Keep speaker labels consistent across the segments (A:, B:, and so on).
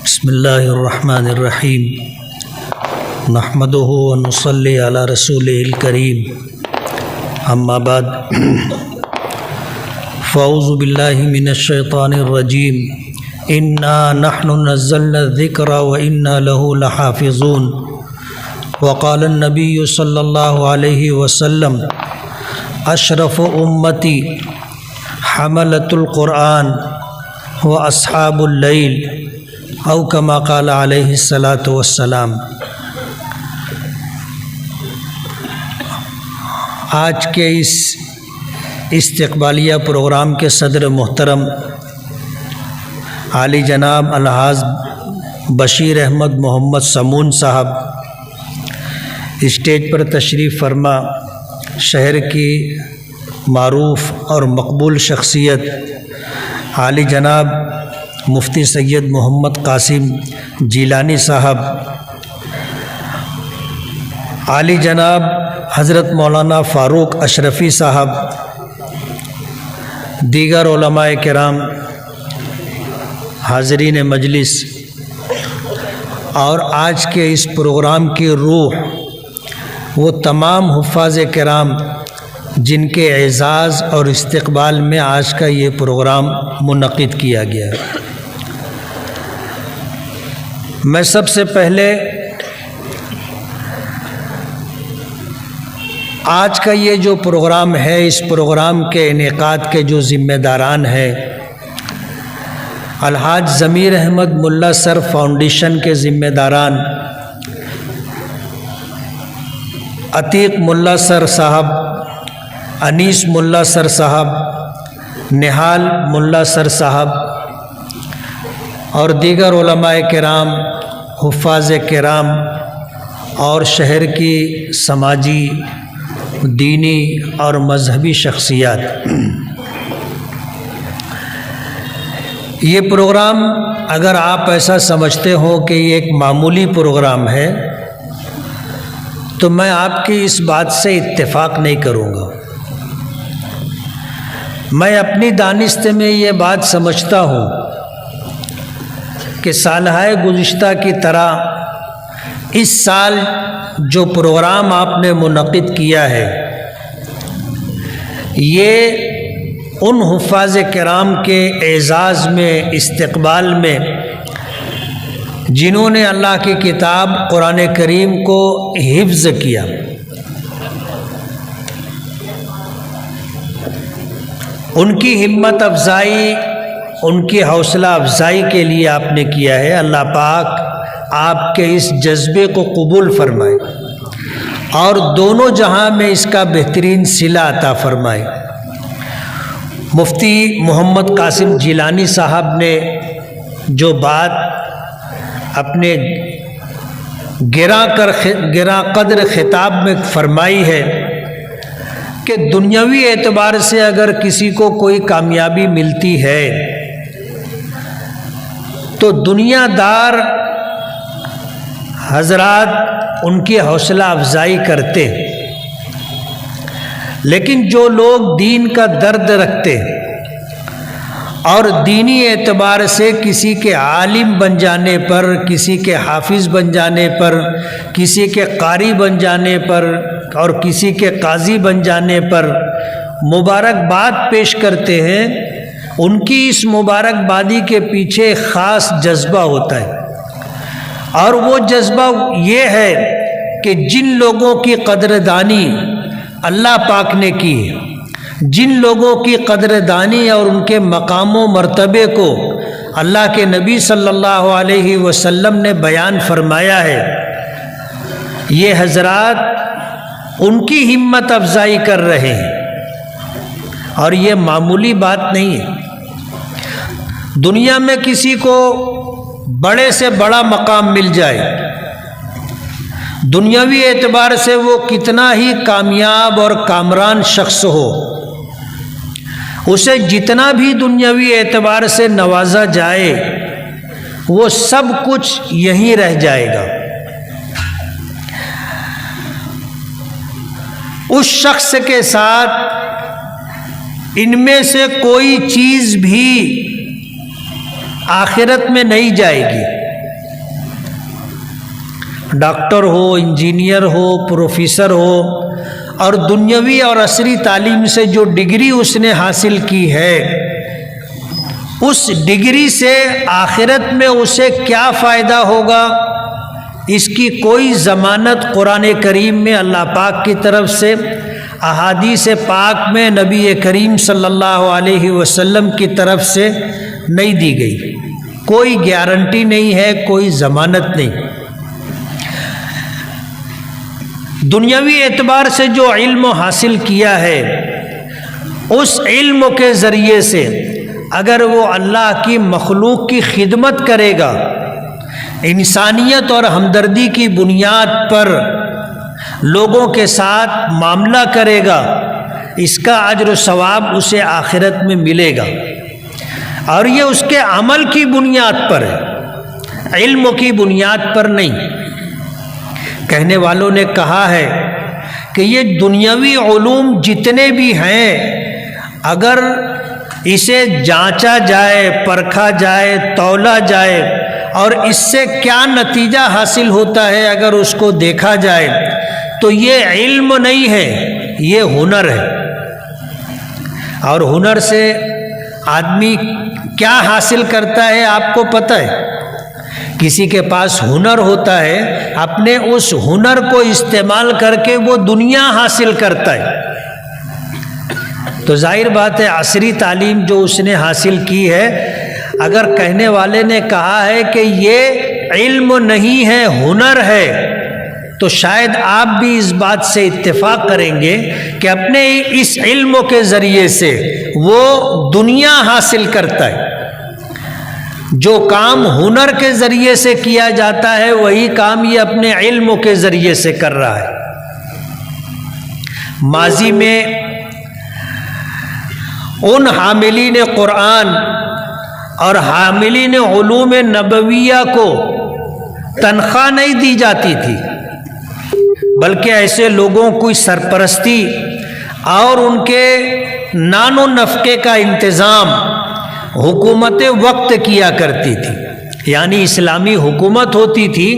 A: बिस्मिल्लाहिर्रहमानिर्रहीम नहमदुहु व नुसल्ली अला रसूलिल करीम अम्मा बाद फ़अऊज़ु बिल्लाहि मिनश शैतानिर रजीम इन्ना नहनु नज़्ज़लना ज़िक्रा व इन्ना लहु लहाफ़िज़ून व क़ाला नबिय्यु सल्लल्लाहु अलैहि वसल्लम अशरफ़ु उम्मती हमलतुल क़ुरआन व अस्हाबुल लैल औ कमा क़ाल अलैहिस्सलातु वस्सलाम। आज के इस इस्तक़बालिया प्रोग्राम के सदर मोहतरम आली जनाब अलहाज़ बशीर अहमद मोहम्मद समून साहब स्टेज पर तशरीफ़ फरमा शहर की मारूफ़ और मकबूल शख्सियत आली जनाब मुफ्ती सैयद मोहम्मद कासिम जिलानी साहब, आली जनाब हज़रत मौलाना फ़ारूक अशरफ़ी साहब, दीगर उलमाए किराम, हाज़रीन मजलिस और आज के इस प्रोग्राम की रूह वो तमाम हुफ़ाज़ किराम जिनके एज़ाज़ और इस्तक़बाल में आज का ये प्रोग्राम मुनक़िद किया गया है। मैं सबसे पहले आज का ये जो प्रोग्राम है, इस प्रोग्राम के इनेकाद के जो ज़िम्मेदारान हैं अलहाज ज़मीर अहमद मुल्ला सर फाउंडेशन के ज़िम्मेदारान अतीक मुल्ला सर साहब, अनीस मुल्ला सर साहब, निहाल मुल्ला सर साहब और दीगर उलमाए किराम, हुफ़ाज़ किराम और शहर की समाजी, दीनी और मजहबी शख्सियात। ये प्रोग्राम अगर आप ऐसा समझते हो कि ये एक मामूली प्रोग्राम है तो मैं आपकी इस बात से इत्तेफाक नहीं करूँगा। मैं अपनी दानिश्त में ये बात समझता हूँ कि सालहाए गुज़िश्ता की तरह इस साल जो प्रोग्राम आपने मुनक़िद किया है ये उन हुफ़ाज़ किराम के एज़ाज़ में, इस्तक़बाल में जिन्होंने अल्लाह की किताब कुरान करीम को हिफ्ज़ किया, उनकी हिम्मत अफ़ज़ाई, उनकी हौसला अफ़ज़ाई के लिए आपने किया है। अल्लाह पाक आपके इस जज्बे को कबूल फरमाए और दोनों जहां में इसका बेहतरीन सिला अता फरमाए। मुफ्ती मोहम्मद कासिम जिलानी साहब ने जो बात अपने गिरा कद्र खिताब में फरमाई है कि दुनियावी एतबार से अगर किसी को कोई कामयाबी मिलती है तो दुनियादार हजरात उनकी हौसला अफजाई करते, लेकिन जो लोग दीन का दर्द रखते और दीनी एतबार से किसी के आलिम बन जाने पर, किसी के हाफिज़ बन जाने पर, किसी के कारी बन जाने पर और किसी के काजी बन जाने पर मुबारकबाद पेश करते हैं, उनकी इस मुबारकबादी के पीछे ख़ास जज्बा होता है और वो जज्बा ये है कि जिन लोगों की कदरदानी अल्लाह पाक ने की है, जिन लोगों की कदरदानी और उनके मकामो मर्तबे को अल्लाह के नबी सल्लल्लाहु अलैहि वसल्लम ने बयान फरमाया है, ये हजरात उनकी हिम्मत अफजाई कर रहे हैं और ये मामूली बात नहीं है। दुनिया में किसी को बड़े से बड़ा मकाम मिल जाए, दुनियावी एतबार से वो कितना ही कामयाब और कामरान शख्स हो, उसे जितना भी दुनियावी एतबार से नवाजा जाए वो सब कुछ यहीं रह जाएगा। उस शख्स के साथ इनमें से कोई चीज़ भी आखिरत में नहीं जाएगी। डॉक्टर हो, इंजीनियर हो, प्रोफेसर हो, और दुनियावी और असरी तालीम से जो डिग्री उसने हासिल की है, उस डिग्री से आखिरत में उसे क्या फ़ायदा होगा, इसकी कोई ज़मानत कुरान करीम में अल्लाह पाक की तरफ से, अहादीस पाक में नबी करीम सल्लल्लाहु अलैहि वसल्लम की तरफ से नहीं दी गई। कोई गारंटी नहीं है, कोई ज़मानत नहीं। दुनियावी एतबार से जो इल्म हासिल किया है, उस इल्म के ज़रिए से अगर वो अल्लाह की मखलूक की खिदमत करेगा, इंसानियत और हमदर्दी की बुनियाद पर लोगों के साथ मामला करेगा, इसका अज्र सवाब उसे आखिरत में मिलेगा। और ये उसके अमल की बुनियाद पर है, इल्म की बुनियाद पर नहीं। कहने वालों ने कहा है कि ये दुनियावी उलूम जितने भी हैं, अगर इसे जांचा जाए, परखा जाए, तौला जाए और इससे क्या नतीजा हासिल होता है, अगर उसको देखा जाए तो ये इल्म नहीं है, ये हुनर है। और हुनर से आदमी क्या हासिल करता है आपको पता है? किसी के पास हुनर होता है, अपने उस हुनर को इस्तेमाल करके वो दुनिया हासिल करता है। तो जाहिर बात है असरी तालीम जो उसने हासिल की है, अगर कहने वाले ने कहा है कि ये इल्म नहीं है, हुनर है, तो शायद आप भी इस बात से इत्तेफाक करेंगे कि अपने इस इल्म के ज़रिए से वो दुनिया हासिल करता है। जो काम हुनर के ज़रिए से किया जाता है, वही काम ये अपने इल्म के ज़रिए से कर रहा है। माजी में उन हामिलीन कुरान और हामिलीन उलूम नबविया को तनख्वाह नहीं दी जाती थी, बल्कि ऐसे लोगों की सरपरस्ती और उनके नानो नफ़क़े का इंतज़ाम हुकूमत वक्त किया करती थी। यानी इस्लामी हुकूमत होती थी,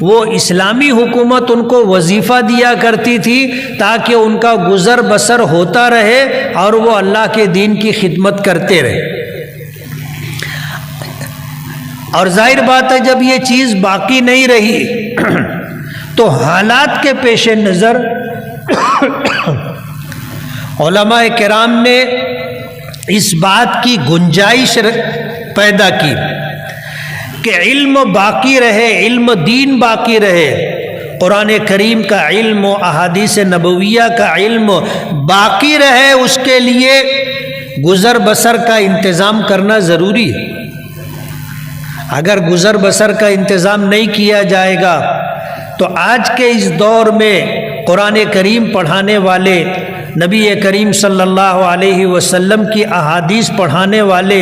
A: वो इस्लामी हुकूमत उनको वजीफ़ा दिया करती थी ताकि उनका गुज़र बसर होता रहे और वो अल्लाह के दीन की खिदमत करते रहे। और जाहिर बात है, जब ये चीज़ बाकी नहीं रही तो हालात के पेश नज़र उलमाए किराम ने इस बात की गुंजाइश पैदा की कि इल्म बाकी रहे, इल्म दीन बाकी रहे, कुरान करीम का इल्म, अहादीस नबविया का इल्म बाकी रहे, उसके लिए गुज़र बसर का इंतज़ाम करना ज़रूरी है। अगर गुज़र बसर का इंतज़ाम नहीं किया जाएगा तो आज के इस दौर में कुरान करीम पढ़ाने वाले, नबी करीम सल्लल्लाहु अलैहि वसल्लम की अहादीस पढ़ाने वाले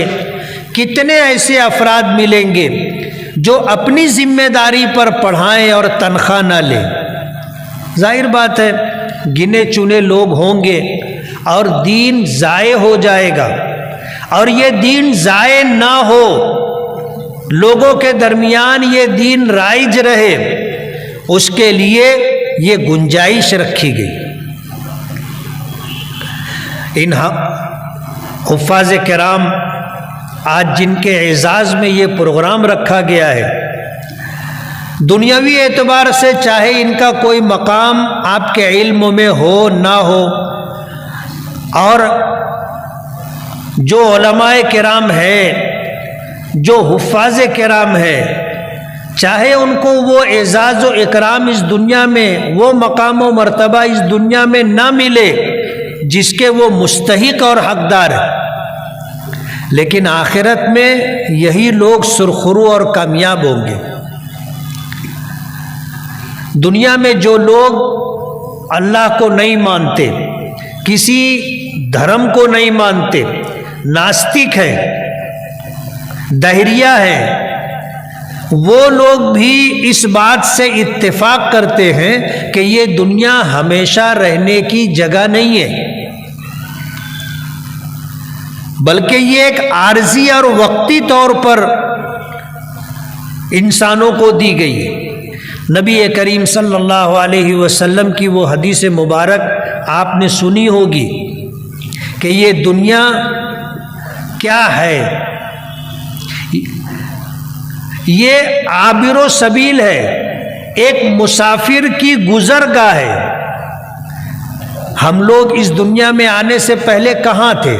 A: कितने ऐसे अफराद मिलेंगे जो अपनी जिम्मेदारी पर पढ़ाएं और तनख्वाह ना लें। जाहिर बात है गिने चुने लोग होंगे और दीन ज़ाये हो जाएगा। और ये दीन ज़ाये ना हो, लोगों के दरमियान ये दीन राइज रहे, उसके लिए ये गुंजाइश रखी गई। इन हुफ़ाज़ किराम आज जिनके एजाज़ में ये प्रोग्राम रखा गया है, दुनियावी एतबार से चाहे इनका कोई मकाम आपके इल्म में हो ना हो, और जो उलमाए किराम है, जो हुफ़ाज़ किराम है, चाहे उनको वो एजाज़ व इकराम इस दुनिया में, वो मकाम व मर्तबा इस दुनिया में ना मिले जिसके वो मुस्तहिक और हकदार है, लेकिन आखिरत में यही लोग सुरखरू और कामयाब होंगे। दुनिया में जो लोग अल्लाह को नहीं मानते, किसी धर्म को नहीं मानते, नास्तिक है, दहरिया है, वो लोग भी इस बात से इत्तेफाक करते हैं कि ये दुनिया हमेशा रहने की जगह नहीं है, बल्कि ये एक आर्जी और वक्ती तौर पर इंसानों को दी गई है। नबी करीम सल्लल्लाहु अलैहि वसल्लम की वो हदीस मुबारक आपने सुनी होगी कि ये दुनिया क्या है, ये आबिरो सबील है, एक मुसाफिर की गुजरगाह है। हम लोग इस दुनिया में आने से पहले कहाँ थे?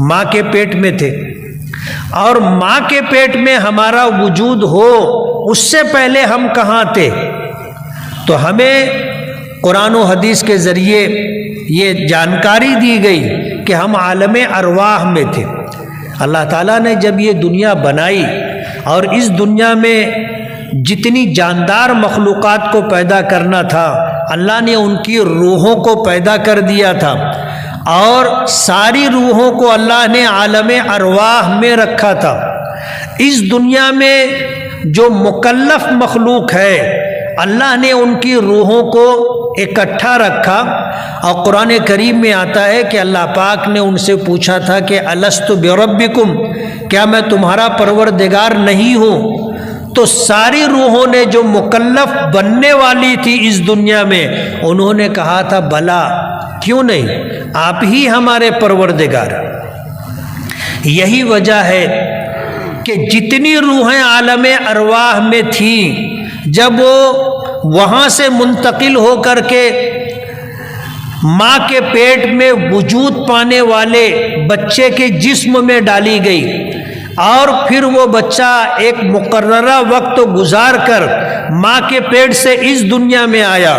A: माँ के पेट में थे, और माँ के पेट में हमारा वजूद हो उससे पहले हम कहाँ थे? तो हमें कुरान और हदीस के ज़रिए ये जानकारी दी गई कि हम आलम अरवाह में थे। अल्लाह ताला ने जब ये दुनिया बनाई और इस दुनिया में जितनी जानदार मखलूक़ात को पैदा करना था, अल्लाह ने उनकी रूहों को पैदा कर दिया था, और सारी रूहों को अल्लाह ने आलम अरवाह में रखा था। इस दुनिया में जो मुकल्लफ मखलूक है, अल्लाह ने उनकी रूहों को इकट्ठा रखा। और कुरान करीम में आता है कि अल्लाह पाक ने उनसे पूछा था कि अलस्तु बिरब्बिकुम, क्या मैं तुम्हारा परवरदिगार नहीं हूँ? तो सारी रूहों ने जो मुकल्लफ बनने वाली थी इस दुनिया में, उन्होंने कहा था भला क्यों नहीं, आप ही हमारे परवरदिगार। यही वजह है कि जितनी रूहें आलम अरवाह में थी, जब वो वहाँ से मुंतकिल होकर के माँ के पेट में वजूद पाने वाले बच्चे के जिस्म में डाली गई, और फिर वो बच्चा एक मुकर्ररा वक्त गुजार कर माँ के पेट से इस दुनिया में आया,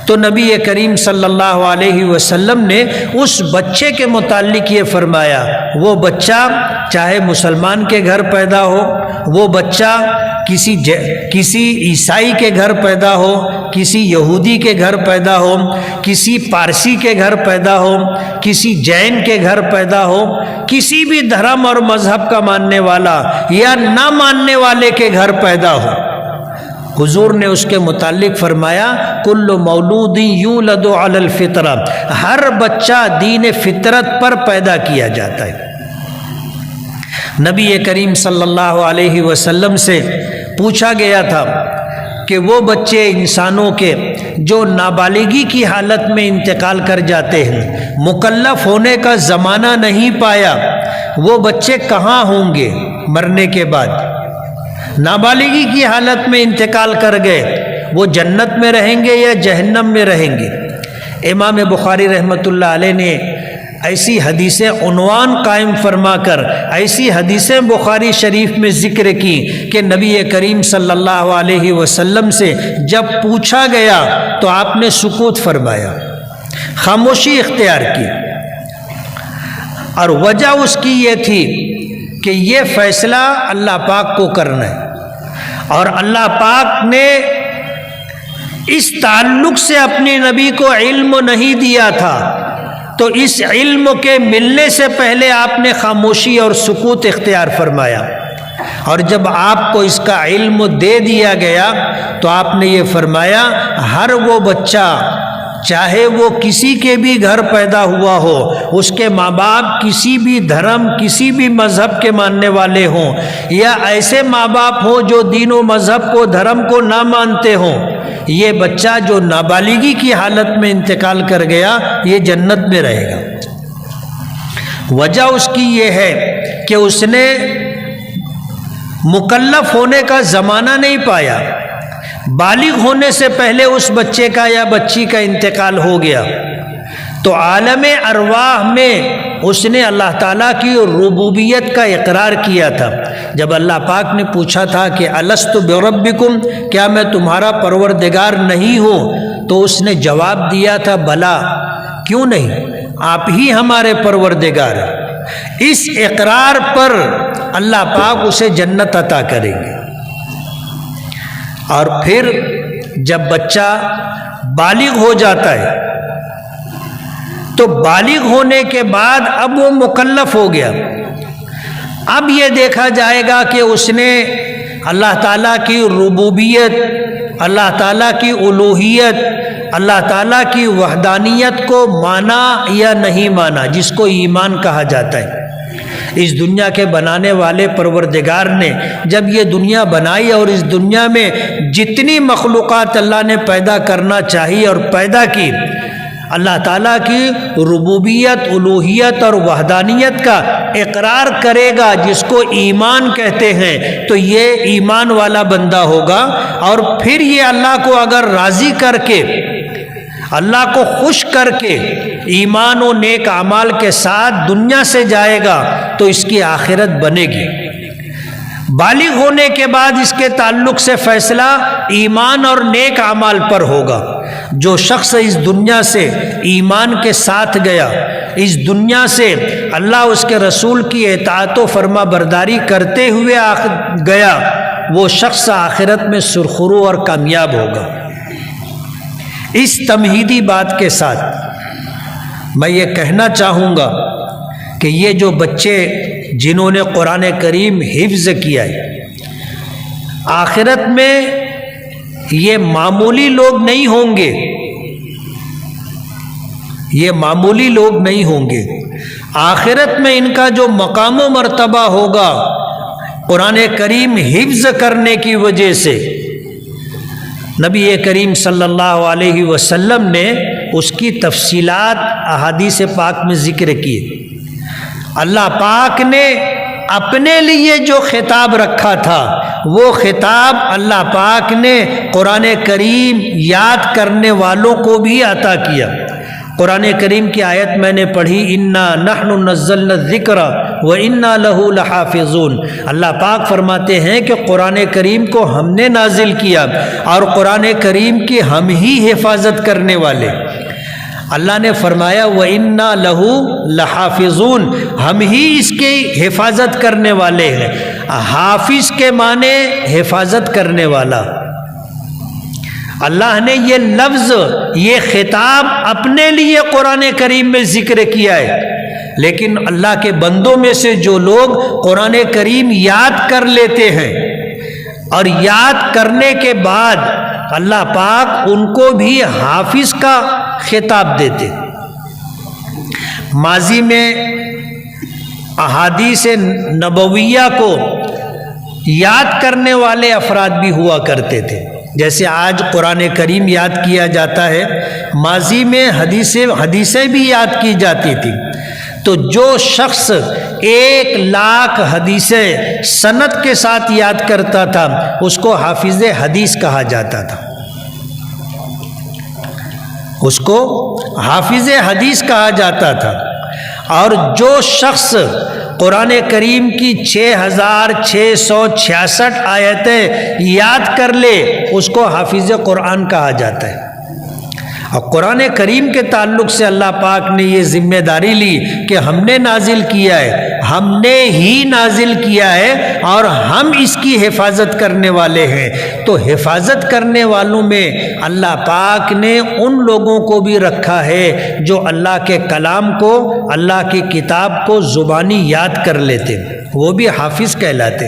A: तो नबी करीम सल्लल्लाहु अलैहि वसल्लम ने उस बच्चे के मुताल्लिक ये फरमाया, वो बच्चा चाहे मुसलमान के घर पैदा हो, वो बच्चा किसी ईसाई के घर पैदा हो, किसी यहूदी के घर पैदा हो, किसी पारसी के घर पैदा हो, किसी जैन के घर पैदा हो, किसी भी धर्म और मजहब का मानने वाला या ना मानने वाले के घर पैदा हो, हुजूर ने उसके मुताल्लिक फरमाया, कुल्लु मौलूदी यूलदु अलल फितरा, हर बच्चा दीन फितरत पर पैदा किया जाता है। नबी करीम सल्लल्लाहु अलैहि वसल्लम से पूछा गया था कि वो बच्चे इंसानों के जो नाबालिगी की हालत में इंतकाल कर जाते हैं, मुकल्लफ होने का ज़माना नहीं पाया, वो बच्चे कहाँ होंगे मरने के बाद? नाबालिगी की हालत में इंतकाल कर गए, वो जन्नत में रहेंगे या जहन्नम में रहेंगे? इमाम बुखारी रहमतुल्लाह अलैह ने ऐसी हदीसें उन्वान कायम फरमाकर ऐसी हदीसें बुखारी शरीफ में ज़िक्र की कि नबी करीम सल्लल्लाहु अलैहि वसल्लम से जब पूछा गया तो आपने सुकूत फरमाया, खामोशी इख्तियार की। और वजह उसकी ये थी कि ये फ़ैसला अल्लाह पाक को करना है, और अल्लाह पाक ने इस ताल्लुक़ से अपने नबी को इल्म नहीं दिया था, तो इस इल्म के मिलने से पहले आपने खामोशी और सुकूत इख्तियार फरमाया, और जब आपको इसका इल्म दे दिया गया तो आपने ये फरमाया, हर वो बच्चा चाहे वो किसी के भी घर पैदा हुआ हो, उसके माँ बाप किसी भी धर्म किसी भी मज़हब के मानने वाले हों, या ऐसे माँ बाप हों जो दीन व मज़हब को धर्म को ना मानते हों, ये बच्चा जो नाबालिगी की हालत में इंतकाल कर गया ये जन्नत में रहेगा। वजह उसकी ये है कि उसने मुकल्लफ होने का ज़माना नहीं पाया, बालिग होने से पहले उस बच्चे का या बच्ची का इंतकाल हो गया, तो आलम अरवाह में उसने अल्लाह ताला की रुबूबियत का इकरार किया था। जब अल्लाह पाक ने पूछा था कि अलस्तु बिरब्बिकुम, क्या मैं तुम्हारा परवरदिगार नहीं हूँ, तो उसने जवाब दिया था, भला क्यों नहीं, आप ही हमारे परवरदिगार। इस इकरार पर अल्लाह पाक उसे जन्नत अता करेंगे। और फिर जब बच्चा बालिग हो जाता है तो बालिग होने के बाद अब वो मुकल्लफ हो गया। अब ये देखा जाएगा कि उसने अल्लाह ताला की रुबूबियत, अल्लाह ताला की उलूहियत, अल्लाह ताला की वहदानियत को माना या नहीं माना, जिसको ईमान कहा जाता है। इस दुनिया के बनाने वाले परवरदिगार ने जब ये दुनिया बनाई और इस दुनिया में जितनी मखलूक़ात अल्लाह ने पैदा करना चाहिए और पैदा की, अल्लाह ताला की रुबूबियत, उलूहियत और वहदानियत का इकरार करेगा, जिसको ईमान कहते हैं, तो ये ईमान वाला बंदा होगा। और फिर ये अल्लाह को अगर राज़ी करके, अल्लाह को खुश करके ईमान और नेक अमाल के साथ दुनिया से जाएगा तो इसकी आखिरत बनेगी। बालिग होने के बाद इसके ताल्लुक से फैसला ईमान और नेक अमाल पर होगा। जो शख्स इस दुनिया से ईमान के साथ गया, इस दुनिया से अल्लाह उसके रसूल की इताअत व फरमा बरदारी करते हुए गया, वो शख्स आखिरत में सुरखरू और कामयाब होगा। इस तमहीदी बात के साथ मैं ये कहना चाहूँगा कि ये जो बच्चे जिन्होंने कुरान करीम हिफ्ज़ किया है, आखिरत में ये मामूली लोग नहीं होंगे, ये मामूली लोग नहीं होंगे। आखिरत में इनका जो मकाम व मर्तबा होगा कुरान करीम हिफ्ज़ करने की वजह से, नबी करीम सल्लल्लाहु अलैहि वसल्लम ने उसकी तफसीलात अहादीस पाक में ज़िक्र किए। अल्लाह पाक ने अपने लिए जो खिताब रखा था, वो खिताब अल्लाह पाक ने कुरान करीम याद करने वालों को भी अता किया। कुरान करीम की आयत मैंने पढ़ी, इन्ना नहनु नज़्ज़लना ज़िक्र व इन्ना लहू लहाफ़िज़ून। अल्लाह पाक फरमाते हैं कि कुरान करीम को हमने नाजिल किया और कुरान करीम की हम ही हिफाजत करने वाले। अल्लाह ने फरमाया व इन्ना लहू लहाफ़िज़ून, हम ही इसकी हिफाजत करने वाले हैं। हाफिज़ के माने हिफाजत करने वाला। अल्लाह ने ये लफ्ज़, ये खिताब अपने लिए कुरान करीम में ज़िक्र किया है, लेकिन अल्लाह के बंदों में से जो लोग कुरान करीम याद कर लेते हैं और याद करने के बाद अल्लाह पाक उनको भी हाफिज़ का खिताब देते। माजी में अहादीस नबविया को याद करने वाले अफराद भी हुआ करते थे। जैसे आज कुरान करीम याद किया जाता है, माजी में हदीसें भी याद की जाती थी। तो जो शख्स 1,00,000 हदीसें सनद के साथ याद करता था, उसको हाफिज़ हदीस कहा जाता था, उसको हाफिज़ हदीस कहा जाता था। और जो शख्स कुरान करीम की 6,666 आयतें याद कर ले, उसको हाफिज़ कुरान कहा जाता है। और कुरान करीम के ताल्लुक़ से अल्लाह पाक ने ये ज़िम्मेदारी ली कि हमने नाजिल किया है, हमने ही नाजिल किया है और हम इसकी हिफाजत करने वाले हैं। तो हिफाजत करने वालों में अल्लाह पाक ने उन लोगों को भी रखा है जो अल्लाह के कलाम को, अल्लाह की किताब को ज़ुबानी याद कर लेते, वो भी हाफिज़ कहलाते।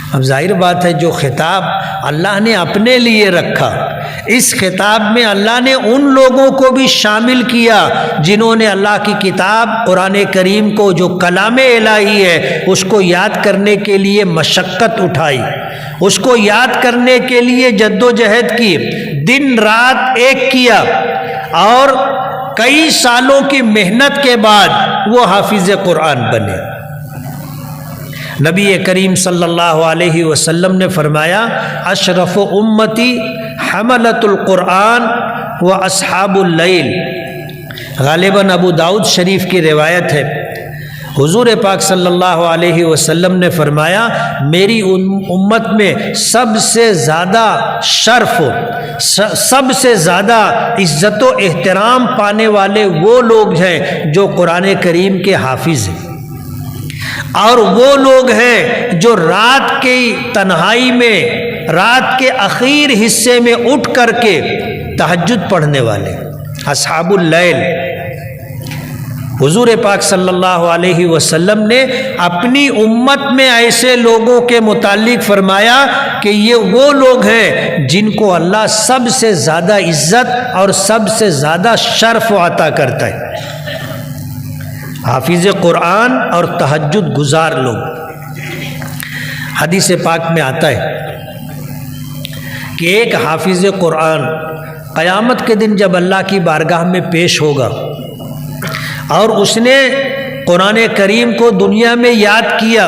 A: अब जाहिर बात है, जो खिताब अल्लाह ने अपने लिए रखा, इस खिताब में अल्लाह ने उन लोगों को भी शामिल किया जिन्होंने अल्लाह की किताब कुरान करीम को, जो कलाम इलाही है, उसको याद करने के लिए मशक्क़त उठाई, उसको याद करने के लिए जद्दोजहद की, दिन रात एक किया और कई सालों की मेहनत के बाद वो हाफिज़ कुरान बने। नबी करीम सल्लल्लाहु अलैहि वसल्लम ने फरमाया, अशरफ उम्मती हमलतुल कुरान व अस्हाबुल लैल। गालिबन अबू दाऊद शरीफ की रिवायत है। हुजूर पाक सल्लल्लाहु अलैहि वसल्लम ने फरमाया, मेरी उम्मत में सबसे ज़्यादा शर्फ, सबसे ज़्यादा इज़्ज़त व एहतराम पाने वाले वो लोग हैं जो कुरान करीम के हाफिज़ हैं, और वो लोग हैं जो रात की तन्हाई में, रात के आखिर हिस्से में उठ करके तहज्जुद पढ़ने वाले, अस्हाबुल लैल। हुजूर पाक सल्लल्लाहु अलैहि वसल्लम ने अपनी उम्मत में ऐसे लोगों के मुतालिक फरमाया कि ये वो लोग हैं जिनको अल्लाह सबसे ज़्यादा इज़्ज़त और सबसे ज़्यादा शर्फ अता करता है। हाफिज कुरान और तहज्जुद गुजार लोग। हदीस पाक में आता है कि एक हाफिज कुरान क़यामत के दिन जब अल्लाह की बारगाह में पेश होगा और उसने कुरान करीम को दुनिया में याद किया,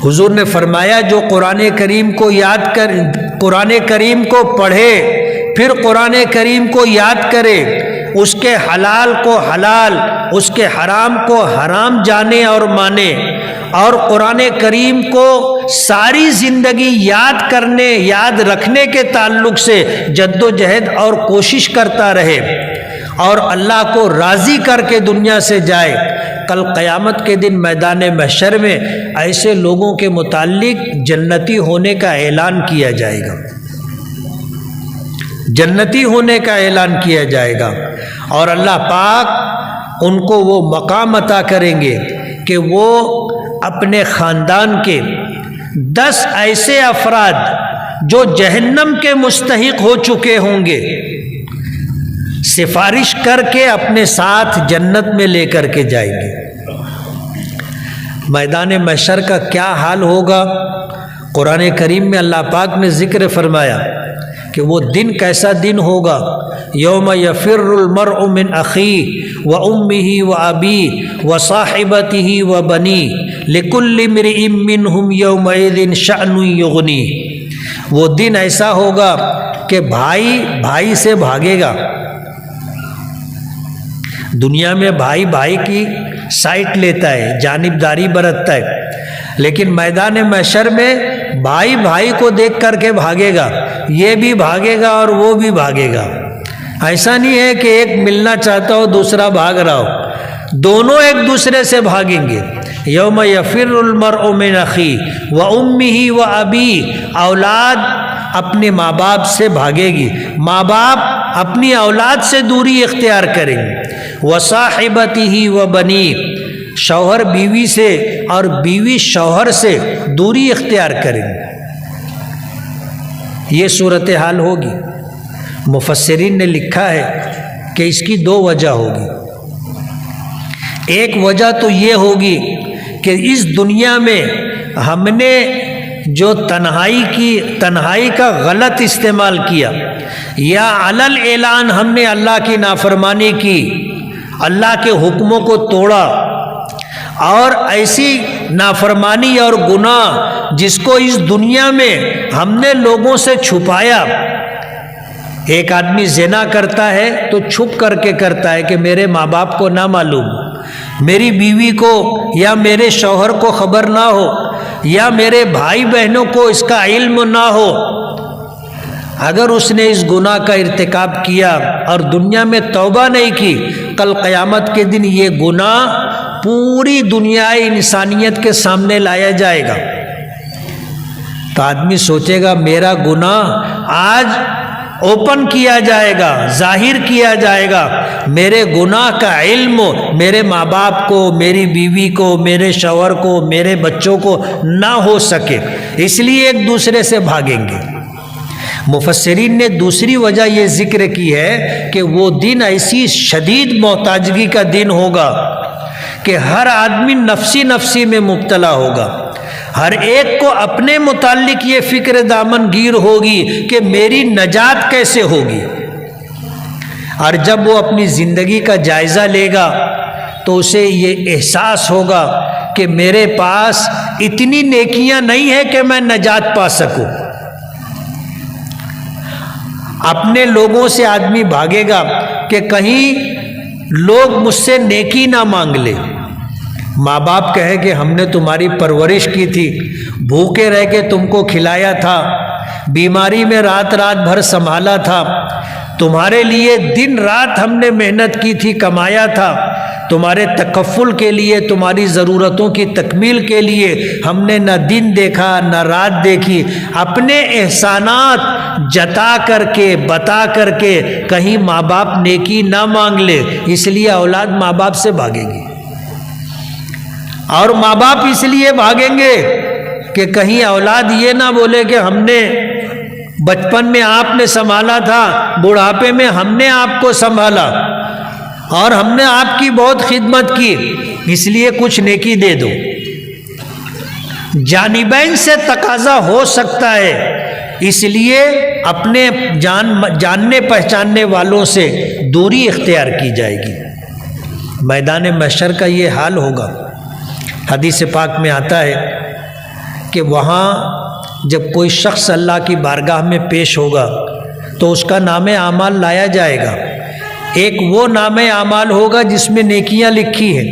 A: हुजूर ने फरमाया जो कुरान करीम को याद कर, कुरान करीम को पढ़े फिर कुरान करीम को याद करे, उसके हलाल को हलाल उसके हराम को हराम जाने और माने और कुरान करीम को सारी ज़िंदगी याद करने याद रखने के ताल्लुक़ से जद्दोजहद और कोशिश करता रहे और अल्लाह को राज़ी करके दुनिया से जाए, कल क़यामत के दिन मैदान महशर में ऐसे लोगों के मुताल्लिक जन्नती होने का ऐलान किया जाएगा, जन्नती होने का ऐलान किया जाएगा और अल्लाह पाक उनको वो मकाम अता करेंगे कि वो अपने ख़ानदान के 10 ऐसे अफराद जो जहन्नम के मुस्तहिक हो चुके होंगे सिफारिश करके अपने साथ जन्नत में लेकर के जाएंगे। मैदान महशर का क्या हाल होगा, कुरान करीम में अल्लाह पाक ने ज़िक्र फरमाया कि वो दिन कैसा दिन होगा। यौम यफ़िर्रुल मर्उ मिन अख़ी व उम्मिही व अबी व साहिबतिही व बनी लिकुल्लि इम्रिइम मिनहुम यौमइज़िन शअनुन युग़नी। वो दिन ऐसा होगा कि भाई भाई से भागेगा। दुनिया में भाई भाई की साइड लेता है, जानिबदारी बरतता है, लेकिन मैदान महशर में भाई भाई को देख करके भागेगा, ये भी भागेगा और वो भी भागेगा। ऐसा नहीं है कि एक मिलना चाहता हो दूसरा भाग रहा हो, दोनों एक दूसरे से भागेंगे। यौम यफ़िर्रुल मर्उ मिन अख़ी व उम्मिही व अबी, औलाद अपने माँ बाप से भागेगी, माँ बाप अपनी औलाद से दूरी इख्तियार करेंगे। व साहिबतिही व बनी, शौहर बीवी से और बीवी शौहर से दूरी इख्तियार करेंगे। ये सूरत हाल होगी। मुफस्सिरीन ने लिखा है कि इसकी 2 वजह होगी। एक वजह तो ये होगी कि इस दुनिया में हमने जो तन्हाई का गलत इस्तेमाल किया या अलल ऐलान हमने अल्लाह की नाफरमानी की, अल्लाह के हुक्मों को तोड़ा और ऐसी नाफरमानी और गुनाह जिसको इस दुनिया में हमने लोगों से छुपाया। एक आदमी ज़िना करता है तो छुप करके करता है कि मेरे माँ बाप को ना मालूम, मेरी बीवी को या मेरे शौहर को खबर ना हो या मेरे भाई बहनों को इसका इल्म ना हो। अगर उसने इस गुनाह का इर्तिकाब किया और दुनिया में तौबा नहीं की, कल क़यामत के दिन ये गुनाह पूरी दुनिया इंसानियत के सामने लाया जाएगा। तो आदमी सोचेगा मेरा गुनाह आज ओपन किया जाएगा, जाहिर किया जाएगा, मेरे गुनाह का इल्म मेरे माँ बाप को, मेरी बीवी को, मेरे शौहर को, मेरे बच्चों को ना हो सके, इसलिए एक दूसरे से भागेंगे। मुफस्सिरीन ने दूसरी वजह ये जिक्र की है कि वो दिन ऐसी शदीद मोहताजगी का दिन होगा कि हर आदमी नफसी नफसी में मुब्तला होगा, हर एक को अपने मुताल्लिक ये फिक्र दामन गिर होगी कि मेरी नजात कैसे होगी। और जब वो अपनी ज़िंदगी का जायज़ा लेगा तो उसे ये एहसास होगा कि मेरे पास इतनी नेकियां नहीं है कि मैं नजात पा सकूं। अपने लोगों से आदमी भागेगा कि कहीं लोग मुझसे नेकी ना मांग ले। माँ बाप कहे कि हमने तुम्हारी परवरिश की थी, भूखे रह के तुमको खिलाया था, बीमारी में रात रात भर संभाला था, तुम्हारे लिए दिन रात हमने मेहनत की थी, कमाया था, तुम्हारे तकफ़ुल के लिए, तुम्हारी ज़रूरतों की तकमील के लिए हमने न दिन देखा न रात देखी। अपने एहसानात जता करके बता करके कहीं माँ बाप नेकी ना मांग ले, इसलिए औलाद माँ बाप से भागेगी। और माँ बाप इसलिए भागेंगे कि कहीं औलाद ये ना बोले कि हमने बचपन में आपने संभाला था, बुढ़ापे में हमने आपको संभाला। और हमने आपकी बहुत खिदमत की, इसलिए कुछ नेकी दे दो। जानिबैन से तकाजा हो सकता है, इसलिए अपने जानने पहचानने वालों से दूरी इख्तियार की जाएगी। मैदान महशर का ये हाल होगा। हदीस पाक में आता है कि वहाँ जब कोई शख्स अल्लाह की बारगाह में पेश होगा तो उसका नामे आमाल लाया जाएगा। एक वो नामे आमाल होगा जिसमें नेकियां लिखी हैं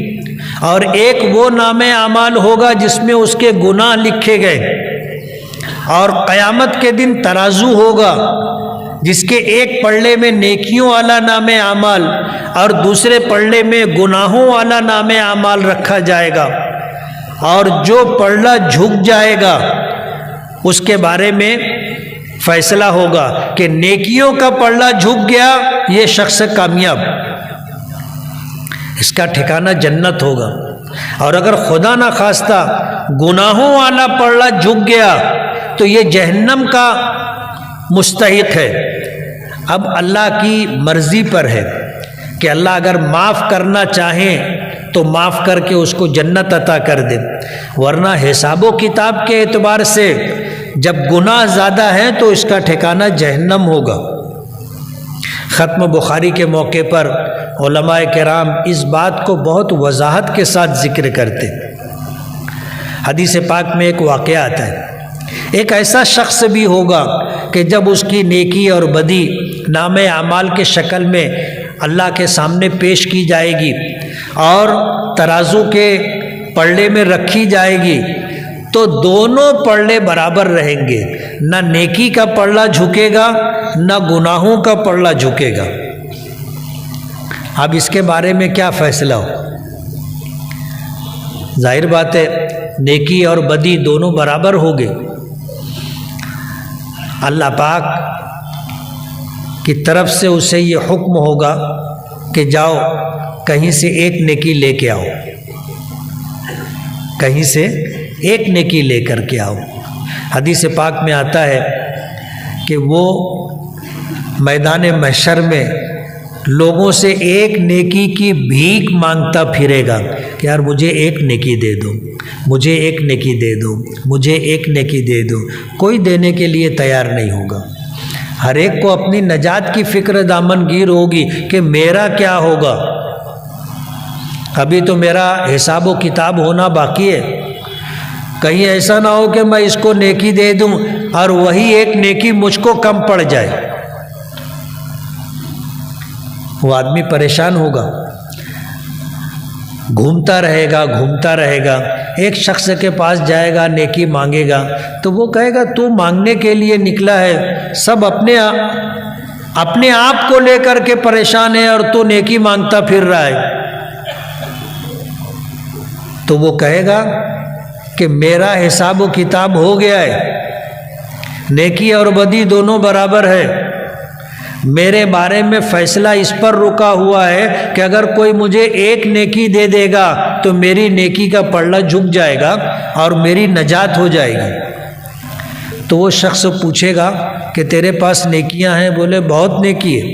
A: और एक वो नामे आमाल होगा जिसमें उसके गुनाह लिखे गए। और क़यामत के दिन तराजू होगा जिसके एक पल्ले में नेकियों वाला नामे आमाल और दूसरे पल्ले में गुनाहों वाला नामे आमाल रखा जाएगा। और जो पल्ला झुक जाएगा उसके बारे में फैसला होगा कि नेकियों का पल्ला झुक गया, ये शख्स कामयाब, इसका ठिकाना जन्नत होगा। और अगर खुदा ना खास्ता गुनाहों वाला पल्ला झुक गया तो ये जहन्नम का मुस्तहिक है। अब अल्लाह की मर्ज़ी पर है कि अल्लाह अगर माफ़ करना चाहें तो माफ़ करके उसको जन्नत अता कर दे, वरना हिसाबो किताब के एतबार से जब गुनाह ज़्यादा है तो इसका ठिकाना जहन्नम होगा। ख़त्म बुखारी के मौके पर उलमाए किराम इस बात को बहुत वजाहत के साथ ज़िक्र करते। हदीस पाक में एक वाक़या आता है, एक ऐसा शख्स भी होगा कि जब उसकी नेकी और बदी नामे आमाल के शक्ल में अल्लाह के सामने पेश की जाएगी और तराजू के पल्ले में रखी जाएगी तो दोनों पल्ले बराबर रहेंगे, न नेकी का पल्ला झुकेगा न गुनाहों का पल्ला झुकेगा। अब इसके बारे में क्या फैसला हो? जाहिर बात है नेकी और बदी दोनों बराबर होंगे। अल्लाह पाक की तरफ से उसे ये हुक्म होगा कि जाओ कहीं से एक नेकी लेके आओ, कहीं से एक नेकी लेकर के आओ। हदीस पाक में आता है कि वो मैदान महशर में लोगों से एक नेकी की भीख मांगता फिरेगा कि यार मुझे एक नेकी दे दो, मुझे एक नेकी दे दो, मुझे एक नेकी दे दो। कोई देने के लिए तैयार नहीं होगा। हर एक को अपनी नजात की फिक्र दामनगीर होगी कि मेरा क्या होगा, अभी तो मेरा हिसाब किताब होना बाकी है। कहीं ऐसा ना हो कि मैं इसको नेकी दे दूं और वही एक नेकी मुझको कम पड़ जाए। वो आदमी परेशान होगा, घूमता रहेगा। एक शख्स के पास जाएगा, नेकी मांगेगा तो वो कहेगा तू मांगने के लिए निकला है, सब अपने आप को लेकर के परेशान है और तू नेकी मांगता फिर रहा है। तो वो कहेगा कि मेरा हिसाब किताब हो गया है, नेकी और बदी दोनों बराबर है। मेरे बारे में फैसला इस पर रुका हुआ है कि अगर कोई मुझे एक नेकी दे देगा तो मेरी नेकी का पल्ला झुक जाएगा और मेरी नजात हो जाएगी। तो वो शख्स पूछेगा कि तेरे पास नेकियां हैं? बोले बहुत नेकी है,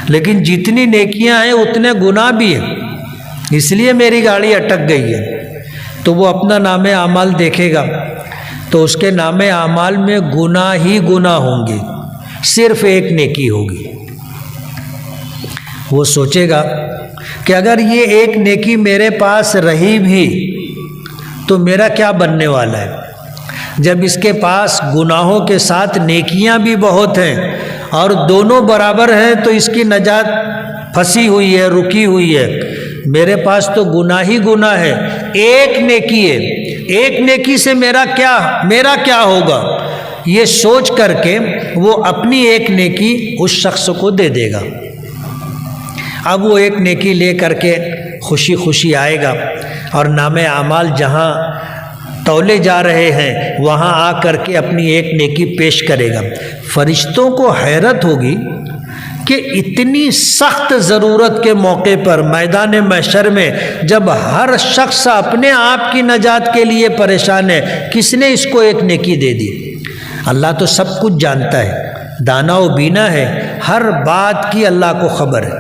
A: लेकिन जितनी नेकियां हैं उतने गुनाह भी हैं, इसलिए मेरी गाड़ी अटक गई है। तो वो अपना नामे आमाल देखेगा तो उसके नामे आमाल में गुनाह ही गुनाह होंगे, सिर्फ एक नेकी होगी। वो सोचेगा कि अगर ये एक नेकी मेरे पास रही भी तो मेरा क्या बनने वाला है। जब इसके पास गुनाहों के साथ नेकियां भी बहुत हैं और दोनों बराबर हैं तो इसकी नजात फंसी हुई है, रुकी हुई है। मेरे पास तो गुनाह ही गुनाह है, एक नेकी है, एक नेकी से मेरा क्या होगा। ये सोच करके वो अपनी एक नेकी उस शख्स को दे देगा। अब वो एक नेकी ले करके खुशी खुशी आएगा और नामे आमाल जहाँ तौले जा रहे हैं वहाँ आ करके अपनी एक नेकी पेश करेगा। फरिश्तों को हैरत होगी कि इतनी सख्त ज़रूरत के मौके पर मैदान महशर में जब हर शख्स अपने आप की नजात के लिए परेशान है, किसने इसको एक नेकी दे दी। अल्लाह तो सब कुछ जानता है, दाना व बीना है, हर बात की अल्लाह को खबर है।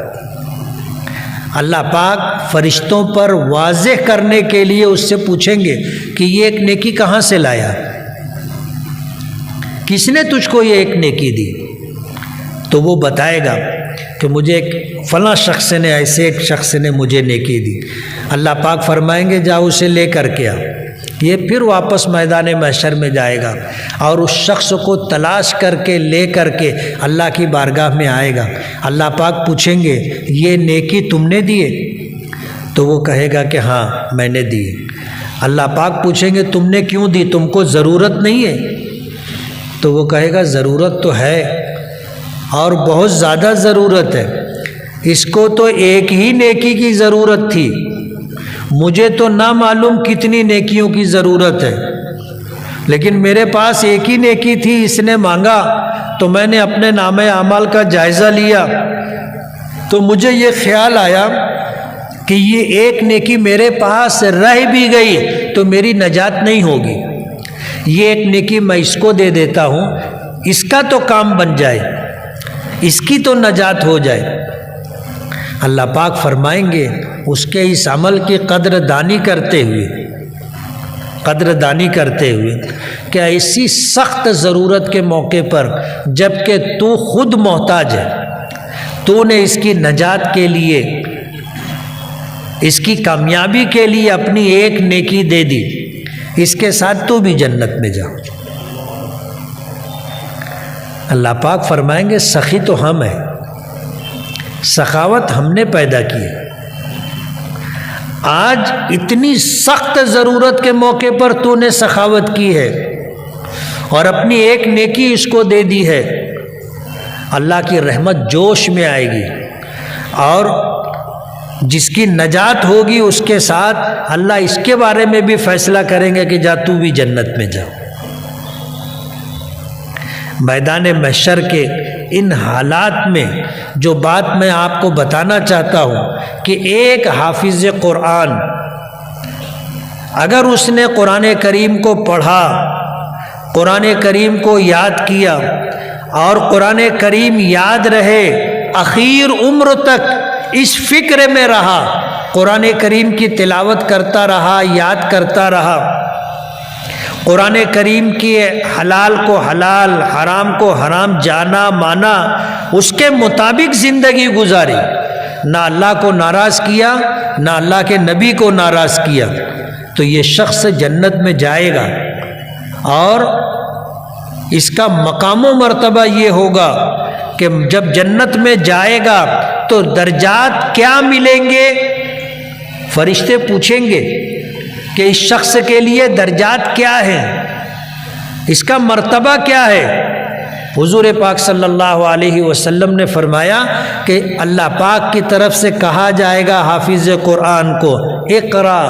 A: अल्लाह पाक फरिश्तों पर वाज़ेह करने के लिए उससे पूछेंगे कि ये एक नेकी कहाँ से लाया, किसने तुझको ये एक नेकी दी। तो वो बताएगा कि मुझे एक फ़लाँ शख्स ने, ऐसे एक शख्स ने मुझे नेकी दी। अल्लाह पाक फरमाएंगे जाओ उसे ले कर के आ। ये फिर वापस मैदान महशर में जाएगा और उस शख्स को तलाश करके ले करके अल्लाह की बारगाह में आएगा। अल्लाह पाक पूछेंगे ये नेकी तुमने दिए? तो वो कहेगा कि हाँ मैंने दी। अल्लाह पाक पूछेंगे तुमने क्यों दी, तुमको ज़रूरत नहीं है? तो वो कहेगा ज़रूरत तो है और बहुत ज़्यादा ज़रूरत है, इसको तो एक ही नेकी की ज़रूरत थी, मुझे तो ना मालूम कितनी नेकियों की ज़रूरत है, लेकिन मेरे पास एक ही नेकी थी, इसने मांगा तो मैंने अपने नामे आमाल का जायज़ा लिया तो मुझे ये ख्याल आया कि ये एक नेकी मेरे पास रह भी गई तो मेरी नजात नहीं होगी, ये एक नेकी मैं इसको दे देता हूँ, इसका तो काम बन जाए, इसकी तो नजात हो जाए। अल्लाह पाक फरमाएंगे उसके इस अमल की कद्रदानी करते हुए कि ऐसी सख्त ज़रूरत के मौके पर जबकि तू खुद मोहताज है, तूने इसकी नजात के लिए, इसकी कामयाबी के लिए अपनी एक नेकी दे दी, इसके साथ तू भी जन्नत में जा। अल्लाह पाक फरमाएंगे सखी तो हम हैं, सखावत हमने पैदा की है। आज इतनी सख्त ज़रूरत के मौके पर तूने सखावत की है और अपनी एक नेकी इसको दे दी है, अल्लाह की रहमत जोश में आएगी और जिसकी नजात होगी उसके साथ अल्लाह इसके बारे में भी फैसला करेंगे कि जा तू भी जन्नत में जा। मैदान महशर के इन हालात में जो बात मैं आपको बताना चाहता हूँ कि एक हाफिज़ कुरान अगर उसने कुरान करीम को पढ़ा, कुरान करीम को याद किया और कुरान करीम याद रहे, आखिर उम्र तक इस फिक्र में रहा, कुरान करीम की तिलावत करता रहा, याद करता रहा, कुरान करीम की हलाल को हलाल, हराम को हराम जाना माना, उसके मुताबिक ज़िंदगी गुजारी, ना अल्लाह को नाराज़ किया ना अल्लाह के नबी को नाराज़ किया, तो ये शख्स जन्नत में जाएगा। और इसका मकाम व मर्तबा ये होगा कि जब जन्नत में जाएगा तो दर्जात क्या मिलेंगे, फरिश्ते पूछेंगे कि इस शख्स के लिए दर्जात क्या है, इसका मर्तबा क्या है। हुजूर पाक सल्लल्लाहु अलैहि वसल्लम ने फरमाया कि अल्लाह पाक की तरफ से कहा जाएगा हाफिज़ कुरान को, इक़रा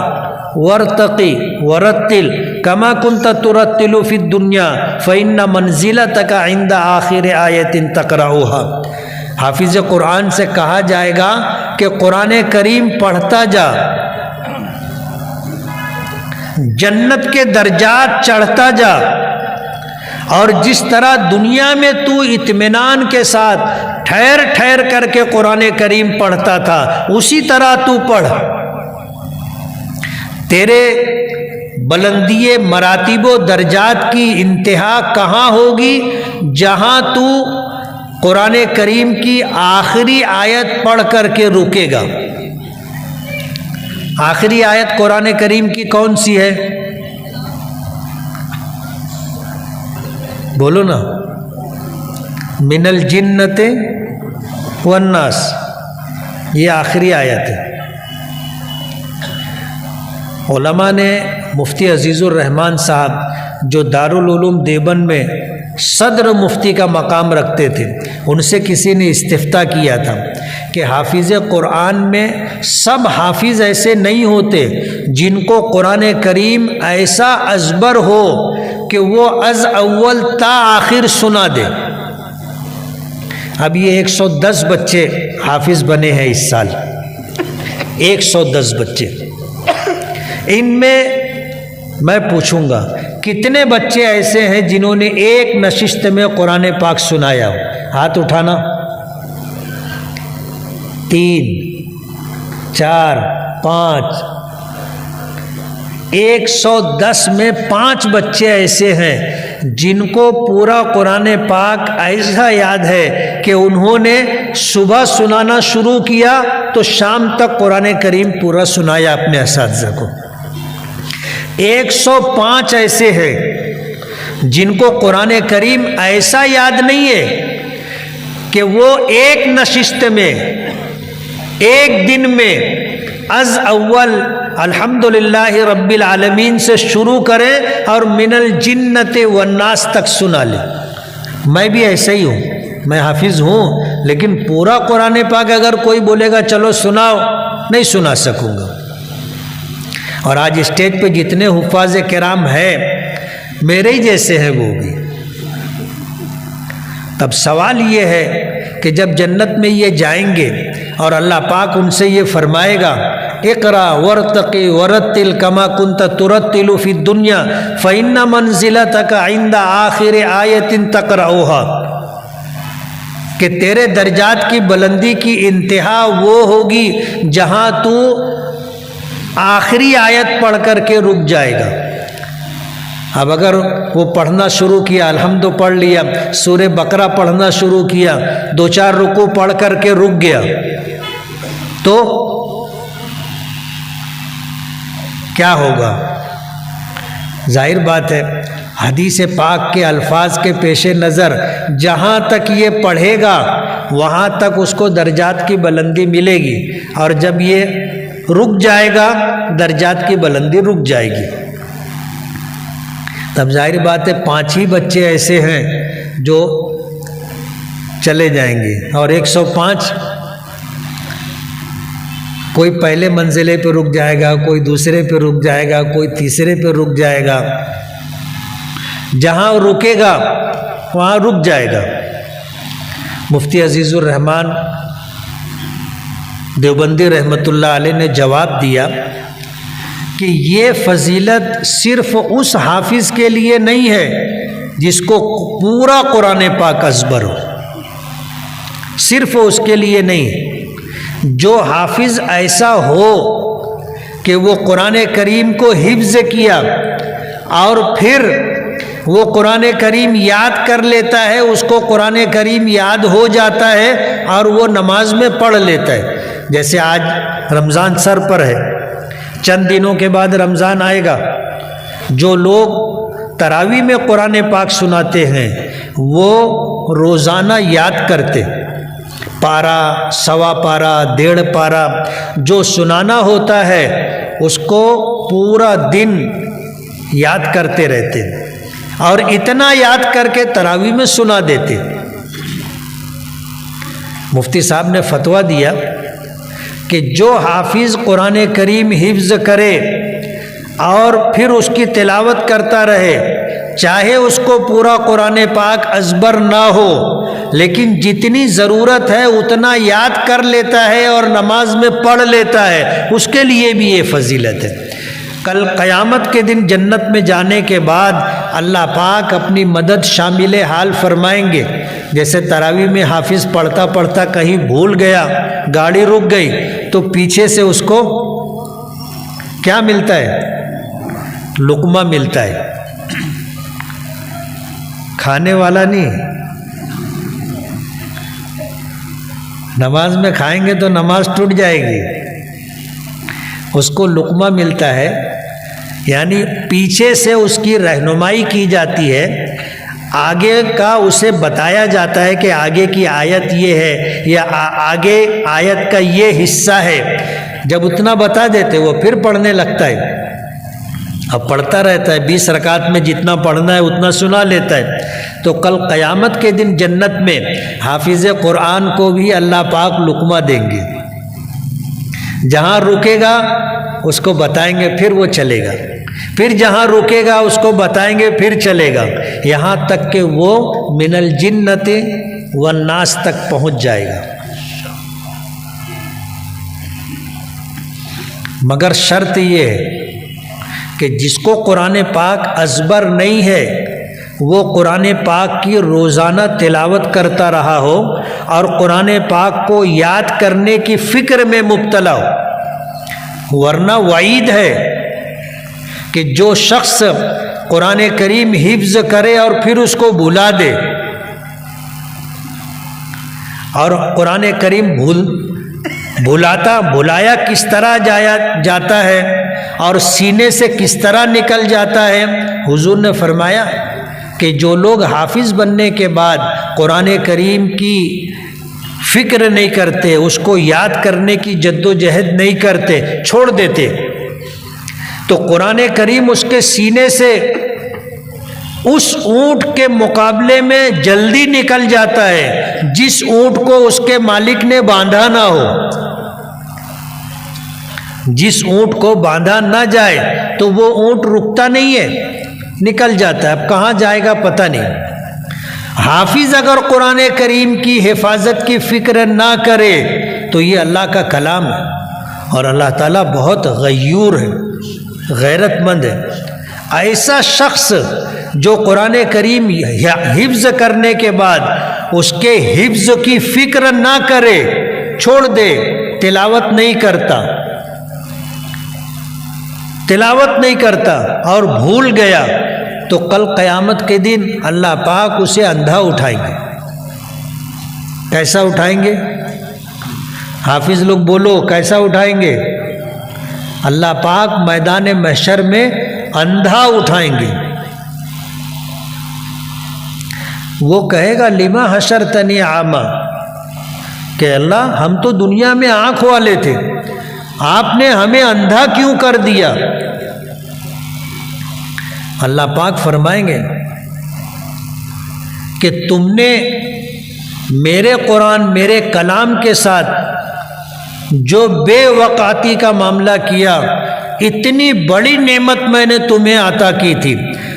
A: वर्तक़ी वरत्तिल कमा कुन्ता तुरत्तिलु फ़िद दुनिया फ़इन्ना मंज़िलतक इंद आखिर आयतिन तक़रऊहा। हाफिज़ कुरान से कहा जाएगा कि कुरान करीम पढ़ता जा, जन्नत के दर्जात चढ़ता जा, और जिस तरह दुनिया में तू इत्मीनान के साथ ठहर ठहर करके कुरान करीम पढ़ता था उसी तरह तू पढ़। तेरे बुलंदी मरातिबो दर्जात की इंतहा कहाँ होगी, जहाँ तू कुरान करीम की आखिरी आयत पढ़ करके रुकेगा। आखिरी आयत कुरान करीम की कौन सी है, बोलो ना। मिनल जिन्नते वन्नास, ये आखिरी आयत है। उलमा ने मुफ्ती अजीज़ुर रहमान साहब जो दारुल उलूम देवबंद में सदर मुफ्ती का मकाम रखते थे, उनसे किसी ने इस्तिफ्ता किया था कि हाफिज़ कुरान में सब हाफिज़ ऐसे नहीं होते जिनको कुरान करीम ऐसा अज़बर हो कि वो अज़ अव्वल ता आखिर सुना दे। अब ये 110 बच्चे हाफिज़ बने हैं इस साल, 110 बच्चे। इनमें मैं पूछूंगा कितने बच्चे ऐसे हैं जिन्होंने एक नशिस्त में कुरान पाक सुनाया हो, हाथ उठाना। 3, 4, 5, 110 में 5 बच्चे ऐसे हैं जिनको पूरा कुरान पाक ऐसा याद है कि उन्होंने सुबह सुनाना शुरू किया तो शाम तक कुरान करीम पूरा सुनाया अपने असातिज़ा को। 105 ऐसे हैं जिनको कुरान करीम ऐसा याद नहीं है कि वो एक नशिस्त में, एक दिन में अज़ अव्वल अल्हम्दुलिल्लाह रब्बिल आलमीन से शुरू करें और मिनल जिन्नते वन्नास तक सुना ले। मैं भी ऐसा ही हूँ, मैं हाफिज़ हूँ, लेकिन पूरा कुरान पाक अगर कोई बोलेगा चलो सुनाओ, नहीं सुना सकूँगा। और आज स्टेज पे जितने हुफ़ाज़ किराम हैं मेरे ही जैसे हैं वो भी। तब सवाल ये है कि जब जन्नत में ये जाएंगे और अल्लाह पाक उनसे ये फरमाएगा इक़रा वरतक़ी वरत्तिल कमा कुन्त तुरत्तिलु फ़ी दुनिया फ़इन्ना मंज़िलतक इंदा आखिर आयतिन तक़रऊहा, कि तेरे दर्जात की बुलंदी की इंतहा वो होगी जहाँ तू आखिरी आयत पढ़ कर के रुक जाएगा। अब अगर वो पढ़ना शुरू किया, अल्हम्दु पढ़ लिया, सूरे बकरा पढ़ना शुरू किया, 2-4 रुकू पढ़ कर के रुक गया, तो क्या होगा? जाहिर बात है हदीस पाक के अल्फाज के पेश नज़र जहाँ तक ये पढ़ेगा वहाँ तक उसको दर्जात की बुलंदी मिलेगी, और जब ये रुक जाएगा दर्जात की बुलंदी रुक जाएगी। तब जाहिर बात है 5 ही बच्चे ऐसे हैं जो चले जाएंगे, और 105 कोई पहले मंजिले पे रुक जाएगा, कोई दूसरे पे रुक जाएगा, कोई तीसरे पे रुक जाएगा। जहाँ रुकेगा वहाँ रुक जाएगा। मुफ्ती अजीज़ुर रहमान देवबंदी रहमतुल्लाह अलैह ने जवाब दिया कि ये फजीलत सिर्फ उस हाफिज़ के लिए नहीं है जिसको पूरा कुरान पाक अज़बर हो, सिर्फ उसके लिए नहीं। जो हाफिज़ ऐसा हो कि वो कुरान करीम को हिफ्ज़ किया और फिर वो कुरान करीम याद कर लेता है, उसको कुरान करीम याद हो जाता है और वो नमाज में पढ़ लेता है। जैसे आज रमज़ान सर पर है, चंद दिनों के बाद रमज़ान आएगा, जो लोग तरावी में कुरान पाक सुनाते हैं वो रोज़ाना याद करते, पारा, सवा पारा, 1.5 पारा जो सुनाना होता है उसको पूरा दिन याद करते रहते और इतना याद करके तरावी में सुना देते। मुफ्ती साहब ने फतवा दिया कि जो हाफिज़ कुरान करीम हिफ्ज़ करे और फिर उसकी तिलावत करता रहे, चाहे उसको पूरा कुरान पाक अज़बर ना हो, लेकिन जितनी ज़रूरत है उतना याद कर लेता है और नमाज में पढ़ लेता है, उसके लिए भी ये फजीलत है। कल क़यामत के दिन जन्नत में जाने के बाद अल्लाह पाक अपनी मदद शामिल हाल फरमाएंगे। जैसे तरावी में हाफिज़ पढ़ता पढ़ता कहीं भूल गया, गाड़ी रुक गई, तो पीछे से उसको क्या मिलता है? लुक़मा मिलता है, खाने वाला नहीं। नमाज में खाएंगे तो नमाज टूट जाएगी, उसको लुक़मा मिलता है, यानी पीछे से उसकी रहनुमाई की जाती है, आगे का उसे बताया जाता है कि आगे की आयत ये है या आगे आयत का ये हिस्सा है। जब उतना बता देते वो फिर पढ़ने लगता है, अब पढ़ता रहता है, 20 रकात में जितना पढ़ना है उतना सुना लेता है। तो कल क़यामत के दिन जन्नत में हाफिज़ कुरान को भी अल्लाह पाक लुक़मा देंगे, जहाँ रुकेगा उसको बताएंगे फिर वो चलेगा, फिर जहाँ रुकेगा उसको बताएंगे फिर चलेगा, यहाँ तक कि वो मिनल जिन्नति वन्नास तक पहुँच जाएगा। मगर शर्त ये है कि जिसको कुरान पाक अज़बर नहीं है वो कुरान पाक की रोज़ाना तिलावत करता रहा हो और कुरान पाक को याद करने की फ़िक्र में मुब्तला हो। वरना वाईद है कि जो शख्स कुरान करीम हिफ्ज करे और फिर उसको भुला दे, और कुरान करीम भुलाया किस तरह जाता है और सीने से किस तरह निकल जाता है। हुजूर ने फरमाया कि जो लोग हाफिज़ बनने के बाद कुरान करीम की फ़िक्र नहीं करते, उसको याद करने की जद्दोजहद नहीं करते, छोड़ देते, तो कुरान करीम उसके सीने से उस ऊँट के मुकाबले में जल्दी निकल जाता है जिस ऊँट को उसके मालिक ने बांधा ना हो। जिस ऊँट को बांधा ना जाए तो वो ऊँट रुकता नहीं है, निकल जाता है, अब कहाँ जाएगा पता नहीं। हाफिज अगर कुरान करीम की हिफाजत की फिक्र ना करे तो ये अल्लाह का कलाम है, और अल्लाह ताला बहुत गयूर है, गैरतमंद है। ऐसा शख्स जो कुरान करीम हिफ्ज करने के बाद उसके हिफ्ज की फिक्र ना करे, छोड़ दे, तिलावत नहीं करता और भूल गया, तो कल क़यामत के दिन अल्लाह पाक उसे अंधा उठाएंगे। कैसा उठाएंगे? हाफिज लोग बोलो, कैसा उठाएंगे? अल्लाह पाक मैदान महशर में अंधा उठाएंगे। वो कहेगा लिमा हशरतनी आमा, कि अल्लाह हम तो दुनिया में आँख वाले थे, आपने हमें अंधा क्यों कर दिया? अल्लाह पाक फरमाएंगे कि तुमने मेरे कुरान, मेरे कलाम के साथ जो बेवकाती का मामला किया, इतनी बड़ी नेमत मैंने तुम्हें अता की थी,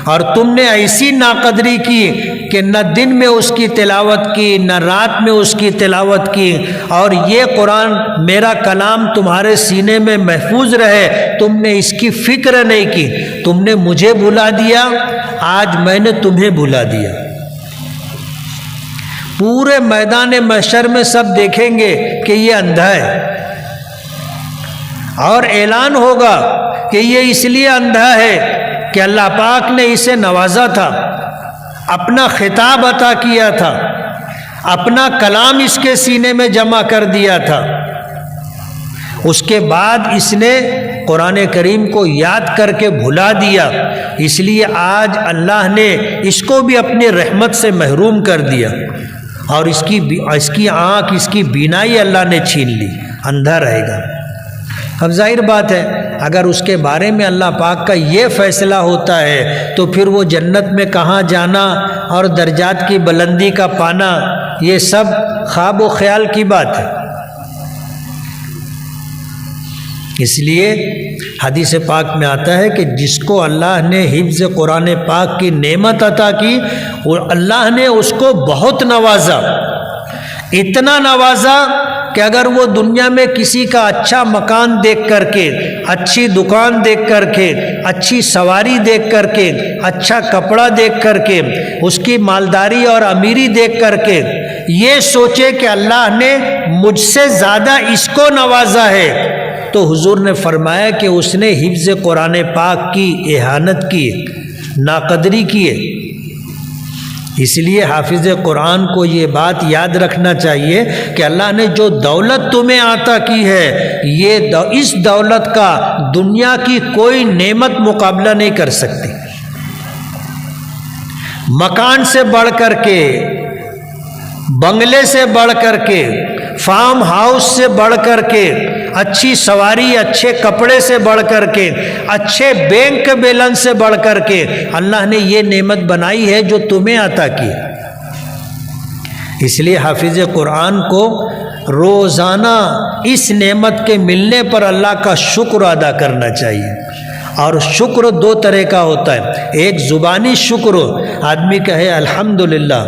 A: और तुमने ऐसी नाकदरी की कि न दिन में उसकी तिलावत की, न रात में उसकी तिलावत की, और ये कुरान मेरा कलाम तुम्हारे सीने में महफूज रहे, तुमने इसकी फ़िक्र नहीं की, तुमने मुझे भुला दिया, आज मैंने तुम्हें भुला दिया। पूरे मैदान महशर में सब देखेंगे कि ये अंधा है, और ऐलान होगा कि ये इसलिए अंधा है कि अल्लाह पाक ने इसे नवाजा था, अपना खिताब अता किया था, अपना कलाम इसके सीने में जमा कर दिया था, उसके बाद इसने कुरान करीम को याद करके भुला दिया, इसलिए आज अल्लाह ने इसको भी अपनी रहमत से महरूम कर दिया, और इसकी आँख, इसकी बीनाई अल्लाह ने छीन ली, अंधा रहेगा। अब जाहिर बात है, अगर उसके बारे में अल्लाह पाक का ये फ़ैसला होता है तो फिर वो जन्नत में कहाँ जाना और दर्जात की बुलंदी का पाना, ये सब ख्वाब व ख्याल की बात है। इसलिए हदीस पाक में आता है कि जिसको अल्लाह ने हिफ्ज़ कुरान पाक की नेमत अता की, वो अल्लाह ने उसको बहुत नवाजा, इतना नवाजा कि अगर वो दुनिया में किसी का अच्छा मकान देख करके, अच्छी दुकान देख करके, अच्छी सवारी देख करके, अच्छा कपड़ा देख करके, उसकी मालदारी और अमीरी देख करके ये सोचे कि अल्लाह ने मुझसे ज़्यादा इसको नवाजा है, तो हुजूर ने फरमाया कि उसने हिफ्ज़ कुरान पाक की इहानत की, नाकदरी की है। इसलिए हाफिज़ कुरान को ये बात याद रखना चाहिए कि अल्लाह ने जो दौलत तुम्हें अता की है, इस दौलत का दुनिया की कोई नेमत मुकाबला नहीं कर सकती। मकान से बढ़ कर के, बंगले से बढ़ कर के, फार्म हाउस से बढ़ कर के, अच्छी सवारी, अच्छे कपड़े से बढ़ कर के, अच्छे बैंक बैलेंस से बढ़ कर के अल्लाह ने ये नेमत बनाई है जो तुम्हें अता की। इसलिए हाफिज़ कुरान को रोज़ाना इस नेमत के मिलने पर अल्लाह का शुक्र अदा करना चाहिए। और शुक्र दो तरह का होता है, एक ज़ुबानी शुक्र, आदमी कहे अल्हम्दुलिल्लाह,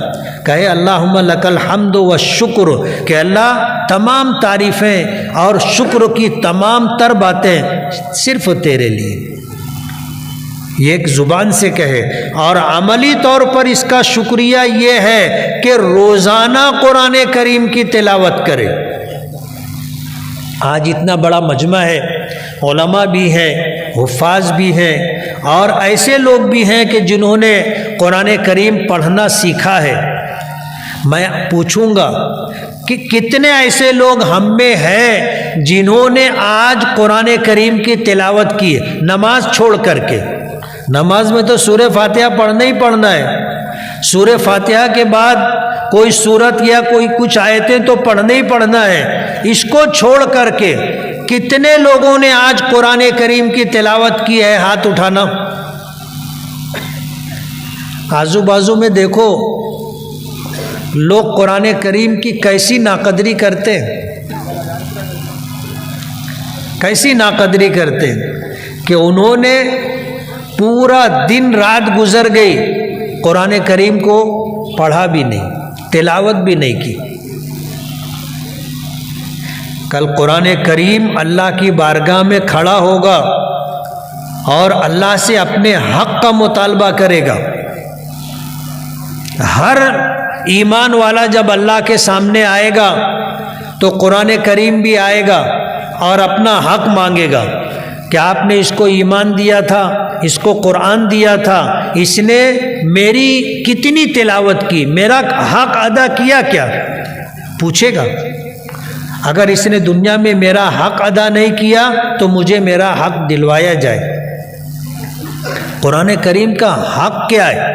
A: कहे अल्लाहुम्मा लकल हम्दु व शुक्र, कि अल्लाह तमाम तारीफ़ें और शुक्र की तमाम तर बातें सिर्फ़ तेरे लिए, ये एक ज़ुबान से कहे। और अमली तौर पर इसका शुक्रिया ये है कि रोज़ाना कुरान करीम की तिलावत करे, आज इतना बड़ा मजमा है, उलमा भी हैं, हुफ़ाज़ भी हैं और ऐसे लोग भी हैं कि जिन्होंने कुरान करीम पढ़ना सीखा है। मैं पूछूंगा कि कितने ऐसे लोग हम में हैं जिन्होंने आज कुरान करीम की तिलावत की है नमाज छोड़ करके। नमाज में तो सूरह फातिहा पढ़ना ही पढ़ना है, सूरह फातिहा के बाद कोई सूरत या कोई कुछ आयतें तो पढ़ना ही पढ़ना है। इसको छोड़ करके कितने लोगों ने आज कुरान करीम की तिलावत की है? हाथ उठाना। आजू बाजू में देखो लोग कुरान करीम की कैसी नाकदरी करते हैं, कैसी नाकदरी करते हैं कि उन्होंने पूरा दिन रात गुजर गई, कुरान करीम को पढ़ा भी नहीं, तिलावत भी नहीं की। कल कुरान करीम अल्लाह की बारगाह में खड़ा होगा और अल्लाह से अपने हक का मुतालबा करेगा। हर ईमान वाला जब अल्लाह के सामने आएगा तो कुरान करीम भी आएगा और अपना हक मांगेगा कि आपने इसको ईमान दिया था, इसको कुरान दिया था, इसने मेरी कितनी तिलावत की, मेरा हक अदा किया क्या? पूछेगा। अगर इसने दुनिया में मेरा हक अदा नहीं किया तो मुझे मेरा हक दिलवाया जाए। कुरान करीम का हक क्या है?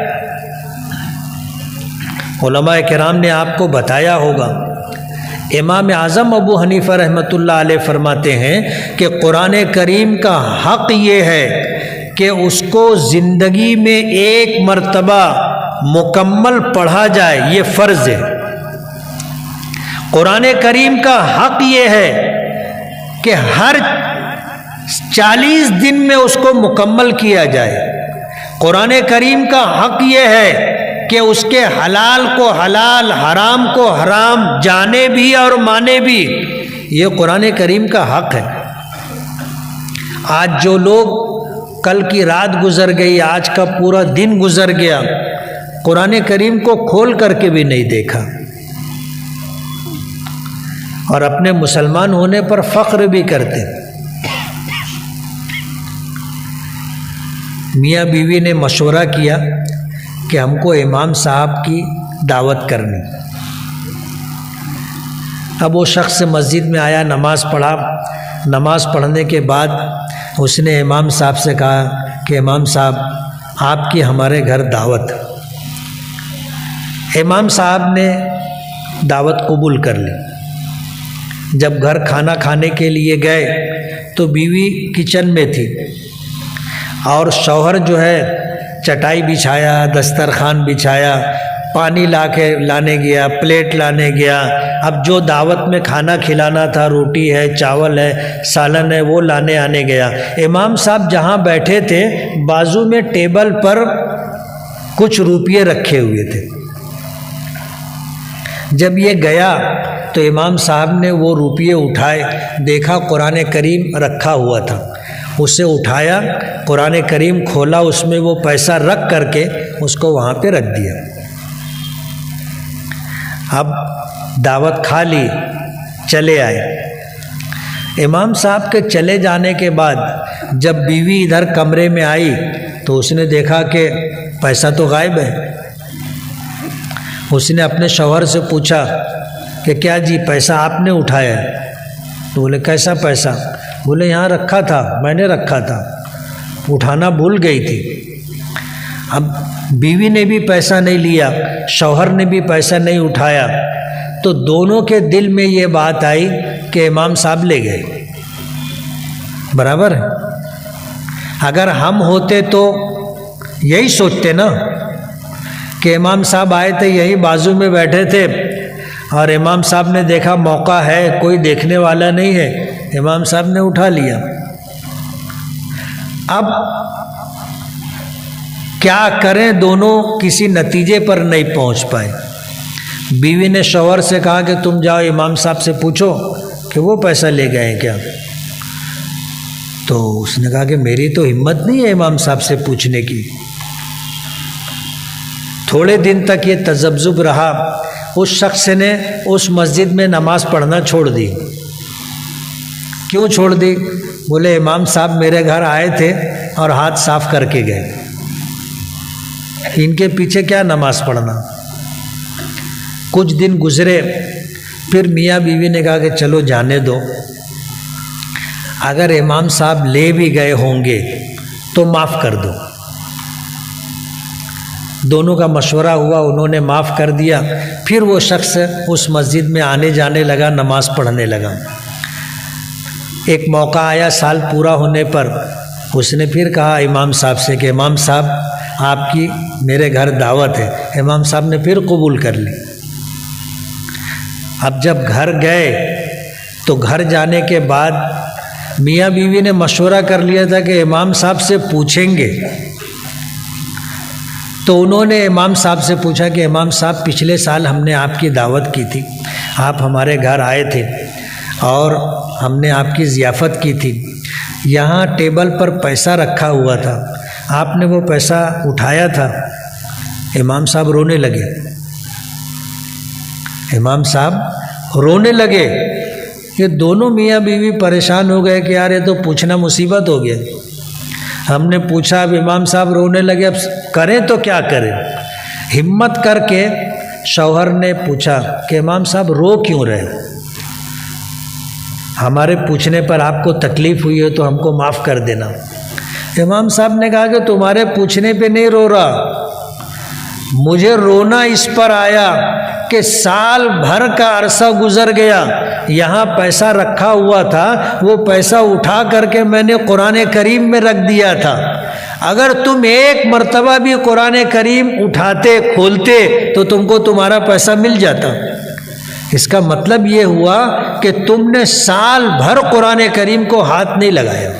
A: उलमाए किराम ने आपको बताया होगा। इमाम आज़म अबू हनीफ़ा रहमतुल्लाह अलैह फरमाते हैं कि कुरान करीम का हक ये है कि उसको ज़िंदगी में एक मर्तबा मुकम्मल पढ़ा जाए, ये फ़र्ज़ है। कुरान करीम का हक ये है कि हर 40 दिन में उसको मुकम्मल किया जाए। कुरान करीम का हक ये है कि उसके हलाल को हलाल, हराम को हराम जाने भी और माने भी, ये कुरान करीम का हक है। आज जो लोग कल की रात गुजर गई, आज का पूरा दिन गुजर गया, कुरान करीम को खोल करके भी नहीं देखा और अपने मुसलमान होने पर फ़ख्र भी करते। मियाँ बीवी ने मशवरा किया कि हमको इमाम साहब की दावत करनी। अब वो शख्स मस्जिद में आया, नमाज़ पढ़ा। नमाज़ पढ़ने के बाद उसने इमाम साहब से कहा कि इमाम साहब आपकी हमारे घर दावत। इमाम साहब ने दावत कबूल कर ली। जब घर खाना खाने के लिए गए तो बीवी किचन में थी और शौहर जो है चटाई बिछाया, दस्तरखान बिछाया, पानी लाने गया, प्लेट लाने गया। अब जो दावत में खाना खिलाना था, रोटी है, चावल है, सालन है, वो लाने आने गया। इमाम साहब जहाँ बैठे थे बाजू में टेबल पर कुछ रुपये रखे हुए थे। जब ये गया तो इमाम साहब ने वो रुपये उठाए, देखा कुरान करीम रखा हुआ था, उसे उठाया, कुरान करीम खोला, उसमें वो पैसा रख करके उसको वहाँ पे रख दिया। अब दावत खा ली, चले आए। इमाम साहब के चले जाने के बाद जब बीवी इधर कमरे में आई तो उसने देखा कि पैसा तो गायब है। उसने अपने शौहर से पूछा कि क्या जी पैसा आपने उठाया है? तो बोले कैसा पैसा? बोले यहाँ रखा था, मैंने रखा था, उठाना भूल गई थी। अब बीवी ने भी पैसा नहीं लिया, शौहर ने भी पैसा नहीं उठाया, तो दोनों के दिल में ये बात आई कि इमाम साहब ले गए। बराबर है। अगर हम होते तो यही सोचते ना कि इमाम साहब आए थे, यही बाजू में बैठे थे और इमाम साहब ने देखा मौका है, कोई देखने वाला नहीं है, इमाम साहब ने उठा लिया। अब क्या करें, दोनों किसी नतीजे पर नहीं पहुंच पाए। बीवी ने शौहर से कहा कि तुम जाओ इमाम साहब से पूछो कि वो पैसा ले गए क्या। तो उसने कहा कि मेरी तो हिम्मत नहीं है इमाम साहब से पूछने की। थोड़े दिन तक ये तजब्जुब रहा। उस शख्स ने उस मस्जिद में नमाज पढ़ना छोड़ दी। क्यों छोड़ दी? बोले इमाम साहब मेरे घर आए थे और हाथ साफ करके गए, इनके पीछे क्या नमाज पढ़ना। कुछ दिन गुजरे, फिर मियाँ बीवी ने कहा कि चलो जाने दो, अगर इमाम साहब ले भी गए होंगे तो माफ़ कर दो। दोनों का मशवरा हुआ, उन्होंने माफ़ कर दिया। फिर वो शख्स उस मस्जिद में आने जाने लगा, नमाज पढ़ने लगा। एक मौका आया साल पूरा होने पर, उसने फिर कहा इमाम साहब से कि इमाम साहब आपकी मेरे घर दावत है। इमाम साहब ने फिर कबूल कर ली। अब जब घर गए तो घर जाने के बाद मियाँ बीवी ने मशवरा कर लिया था कि इमाम साहब से पूछेंगे। तो उन्होंने इमाम साहब से पूछा कि इमाम साहब पिछले साल हमने आपकी दावत की थी, आप हमारे घर आए थे और हमने आपकी ज़ियाफ़त की थी। यहाँ टेबल पर पैसा रखा हुआ था, आपने वो पैसा उठाया था। इमाम साहब रोने लगे। इमाम साहब रोने लगे। ये दोनों मियाँ बीवी परेशान हो गए कि यार ये तो पूछना मुसीबत हो गया। हमने पूछा, अब इमाम साहब रोने लगे, अब करें तो क्या करें। हिम्मत करके शौहर ने पूछा कि इमाम साहब रो क्यों रहे हो? हमारे पूछने पर आपको तकलीफ़ हुई है तो हमको माफ़ कर देना। इमाम साहब ने कहा कि तुम्हारे पूछने पे नहीं रो रहा, मुझे रोना इस पर आया कि साल भर का अरसा गुजर गया, यहाँ पैसा रखा हुआ था, वो पैसा उठा करके मैंने कुरान करीम में रख दिया था। अगर तुम एक मर्तबा भी कुरान करीम उठाते खोलते तो तुमको तुम्हारा पैसा मिल जाता। इसका मतलब ये हुआ कि तुमने साल भर कुरान करीम को हाथ नहीं लगाया।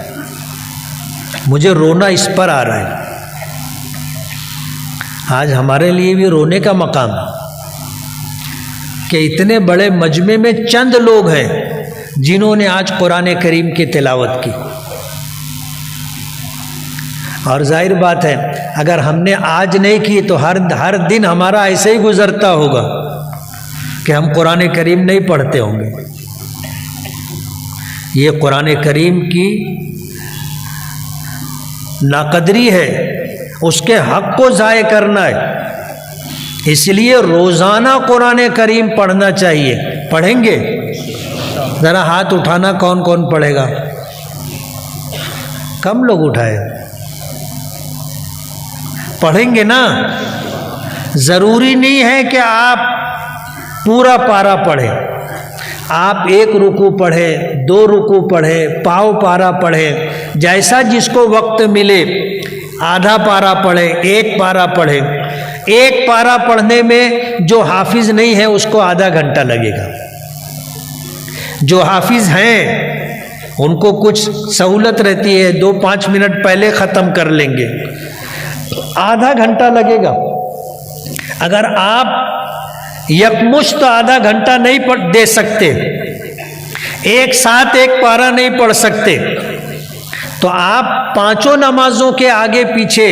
A: मुझे रोना इस पर आ रहा है। आज हमारे लिए भी रोने का मकाम कि इतने बड़े मजमे में चंद लोग हैं जिन्होंने आज कुरान करीम की तिलावत की। और जाहिर बात है अगर हमने आज नहीं की तो हर दिन हमारा ऐसे ही गुजरता होगा कि हम कुरान करीम नहीं पढ़ते होंगे। ये कुरान करीम की नाकदरी है, उसके हक को ज़ाय करना है। इसलिए रोज़ाना कुरान करीम पढ़ना चाहिए। पढ़ेंगे? ज़रा हाथ उठाना, कौन कौन पढ़ेगा? कम लोग उठाए। पढ़ेंगे ना? ज़रूरी नहीं है कि आप पूरा पारा पढ़ें। आप एक रुकू पढ़े, 2 रुकू पढ़े, पाव पारा पढ़े, जैसा जिसको वक्त मिले। आधा पारा पढ़े, 1 पारा पढ़े। 1 पारा पढ़ने में जो हाफिज नहीं है उसको आधा घंटा लगेगा। जो हाफिज हैं उनको कुछ सहूलत रहती है, 2-5 मिनट पहले ख़त्म कर लेंगे, आधा घंटा लगेगा। अगर आप यकमुश्त आधा घंटा नहीं दे सकते, एक साथ 1 पारा नहीं पढ़ सकते, तो आप 5 नमाजों के आगे पीछे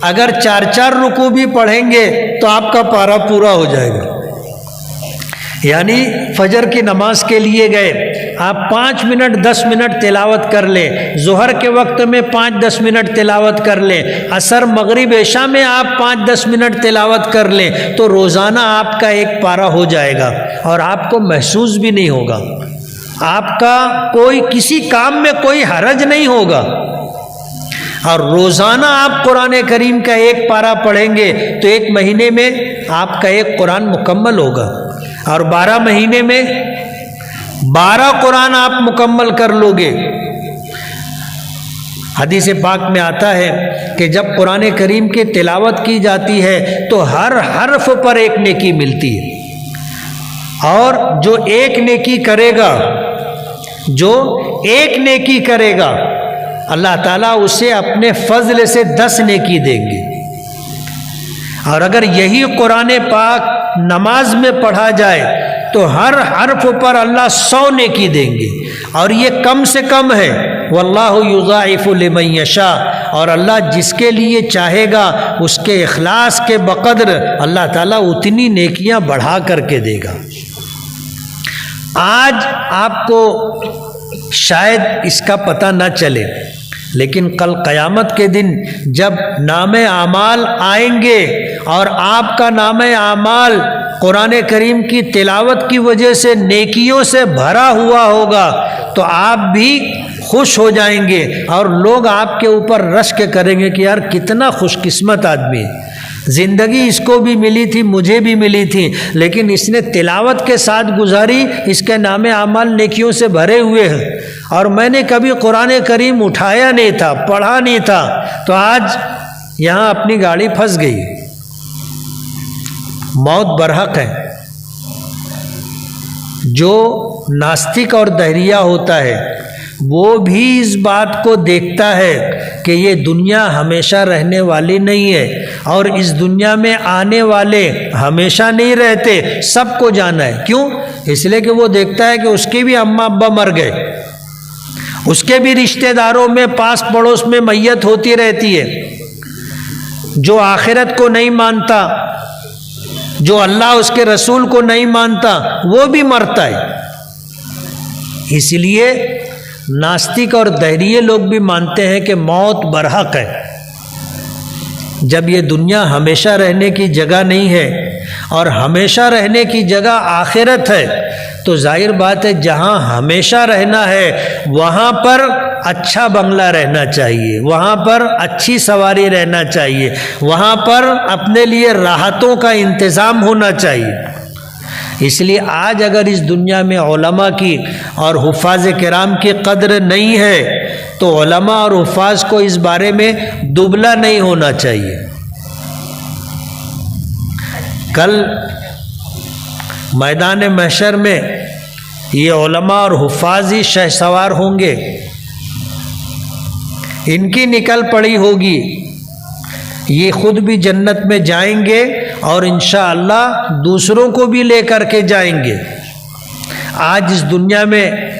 A: अगर 4-4 रुकू भी पढ़ेंगे तो आपका पारा पूरा हो जाएगा। यानी फजर की नमाज के लिए गए, आप 5 मिनट 10 मिनट तिलावत कर लें, ज़ोहर के वक्त में 5-10 मिनट तिलावत कर लें, असर मगरिब इशा में आप 5-10 मिनट तिलावत कर लें, तो रोज़ाना आपका 1 पारा हो जाएगा और आपको महसूस भी नहीं होगा। आपका कोई किसी काम में कोई हरज नहीं होगा। और रोज़ाना आप कुरान करीम का 1 पारा पढ़ेंगे तो 1 महीने में आपका 1 कुरान मुकम्मल होगा और 12 महीने में 12 कुरान आप मुकम्मल कर लोगे। हदीस पाक में आता है कि जब कुरान करीम की तिलावत की जाती है तो हर हर्फ पर 1 नेकी मिलती है, और जो 1 नेकी करेगा, जो 1 नेकी करेगा, अल्लाह ताला उसे अपने फजल से 10 नेकी देंगे। और अगर यही कुरान पाक नमाज में पढ़ा जाए तो हर हर्फ पर अल्लाह 100 नेकी देंगे, और ये कम से कम है। वल्लाहु युज़ाइफु लिमन यशा, और अल्लाह जिसके लिए चाहेगा उसके इखलास के बकद्र अल्लाह ताला उतनी नेकियां बढ़ा करके देगा। आज आपको शायद इसका पता न चले, लेकिन कल क़यामत के दिन जब नामे आमाल आएंगे और आपका नामे आमाल कुरान करीम की तिलावत की वजह से नेकियों से भरा हुआ होगा तो आप भी खुश हो जाएंगे और लोग आपके ऊपर रश्क करेंगे कि यार कितना खुशकिस्मत आदमी है, ज़िंदगी इसको भी मिली थी, मुझे भी मिली थी, लेकिन इसने तिलावत के साथ गुजारी, इसके नामे आमाल नेकियों से भरे हुए हैं और मैंने कभी कुरान करीम उठाया नहीं था, पढ़ा नहीं था, तो आज यहाँ अपनी गाड़ी फंस गई। मौत बरहक है। जो नास्तिक और दहरिया होता है वो भी इस बात को देखता है कि ये दुनिया हमेशा रहने वाली नहीं है और इस दुनिया में आने वाले हमेशा नहीं रहते, सबको जाना है। क्यों? इसलिए कि वो देखता है कि उसके भी अम्मा अब्बा मर गए, उसके भी रिश्तेदारों में पास पड़ोस में मैयत होती रहती है। जो आखिरत को नहीं मानता, जो अल्लाह उसके रसूल को नहीं मानता, वो भी मरता है। इसलिए नास्तिक और दहरिये लोग भी मानते हैं कि मौत बरहक है। जब ये दुनिया हमेशा रहने की जगह नहीं है और हमेशा रहने की जगह आखिरत है, तो जाहिर बात है जहाँ हमेशा रहना है वहाँ पर अच्छा बंगला रहना चाहिए, वहाँ पर अच्छी सवारी रहना चाहिए, वहाँ पर अपने लिए राहतों का इंतज़ाम होना चाहिए। इसलिए आज अगर इस दुनिया में उलमा की और हुफ़ाज़ किराम की कद्र नहीं है तो उलमा और हुफ़ाज़ को इस बारे में दुबला नहीं होना चाहिए। कल मैदान महशर में ये उलमा और हुफ़ाज़ ही शहसवार होंगे, इनकी निकल पड़ी होगी, ये खुद भी जन्नत में जाएंगे और इंशाअल्लाह दूसरों को भी लेकर के जाएंगे। आज इस दुनिया में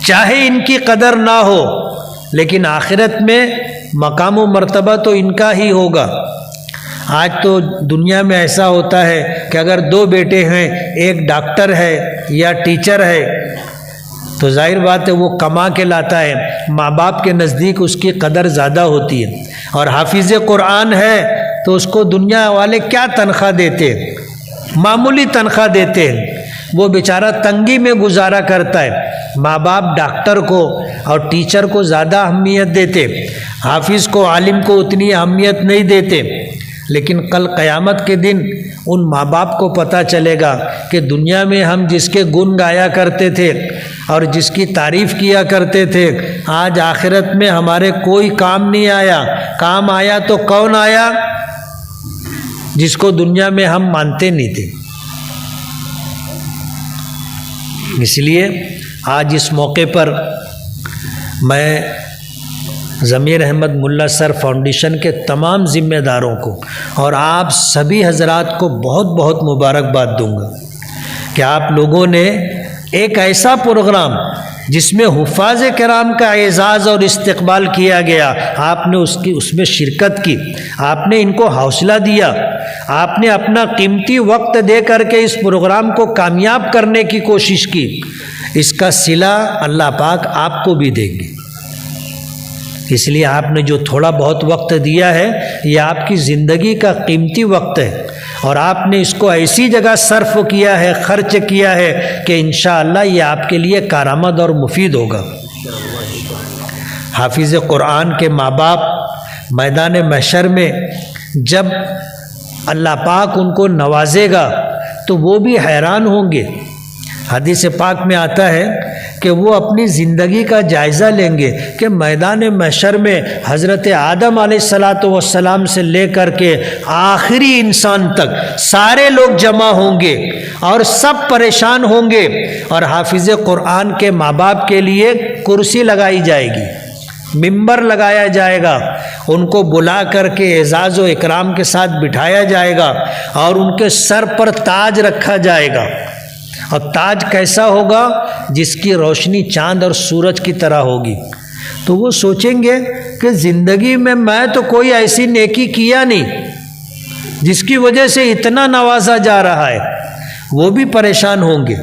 A: चाहे इनकी कदर ना हो, लेकिन आखिरत में मकाम व मर्तबा तो इनका ही होगा। आज तो दुनिया में ऐसा होता है कि अगर दो बेटे हैं, एक डॉक्टर है या टीचर है, तो जाहिर बात है वो कमा के लाता है, माँ बाप के नज़दीक उसकी कदर ज़्यादा होती है। और हाफिज़ कुरान है तो उसको दुनिया वाले क्या तनख्वाह देते हैं, मामूली तनख्वाह देते हैं, वो बेचारा तंगी में गुजारा करता है। माँ बाप डॉक्टर को और टीचर को ज़्यादा अहमियत देते, हाफिज़ को आलिम को उतनी अहमियत नहीं देते। लेकिन कल क़यामत के दिन उन माँ बाप को पता चलेगा कि दुनिया में हम जिसके गुण गाया करते थे और जिसकी तारीफ़ किया करते थे, आज आखिरत में हमारे कोई काम नहीं आया। काम आया तो कौन आया? जिसको दुनिया में हम मानते नहीं थे। इसलिए आज इस मौके पर मैं ज़मीर अहमद मुल्ला सर फाउंडेशन के तमाम ज़िम्मेदारों को और आप सभी हजरात को बहुत बहुत मुबारकबाद दूंगा कि आप लोगों ने एक ऐसा प्रोग्राम जिसमें हुफ़ाज़ किराम का एज़ाज़ और इस्तक़बाल किया गया, आपने उसमें शिरकत की, आपने इनको हौसला दिया, आपने अपना कीमती वक्त दे करके इस प्रोग्राम को कामयाब करने की कोशिश की। इसका सिला अल्लाह पाक आपको भी देंगे। इसलिए आपने जो थोड़ा बहुत वक्त दिया है ये आपकी ज़िंदगी का कीमती वक्त है और आपने इसको ऐसी जगह सर्फ किया है, खर्च किया है कि इंशाअल्लाह ये आपके लिए कारआमद और मुफीद होगा। हाफिज़ कुरान के माँ बाप मैदान महशर में जब अल्लाह पाक उनको नवाजेगा तो वो भी हैरान होंगे। हदीस पाक में आता है कि वो अपनी ज़िंदगी का जायज़ा लेंगे कि मैदान महशर में हज़रत आदम अलैहिस्सलातु वस्सलाम से लेकर के आखिरी इंसान तक सारे लोग जमा होंगे और सब परेशान होंगे और हाफिज़ कुरान के माँ बाप के लिए कुर्सी लगाई जाएगी, मिंबर लगाया जाएगा, उनको बुला करके एज़ाज़ व इकराम के साथ बिठाया जाएगा और उनके सर पर ताज रखा जाएगा। और ताज कैसा होगा? जिसकी रोशनी चांद और सूरज की तरह होगी। तो वो सोचेंगे कि ज़िंदगी में मैं तो कोई ऐसी नेकी किया नहीं जिसकी वजह से इतना नवाजा जा रहा है। वो भी परेशान होंगे।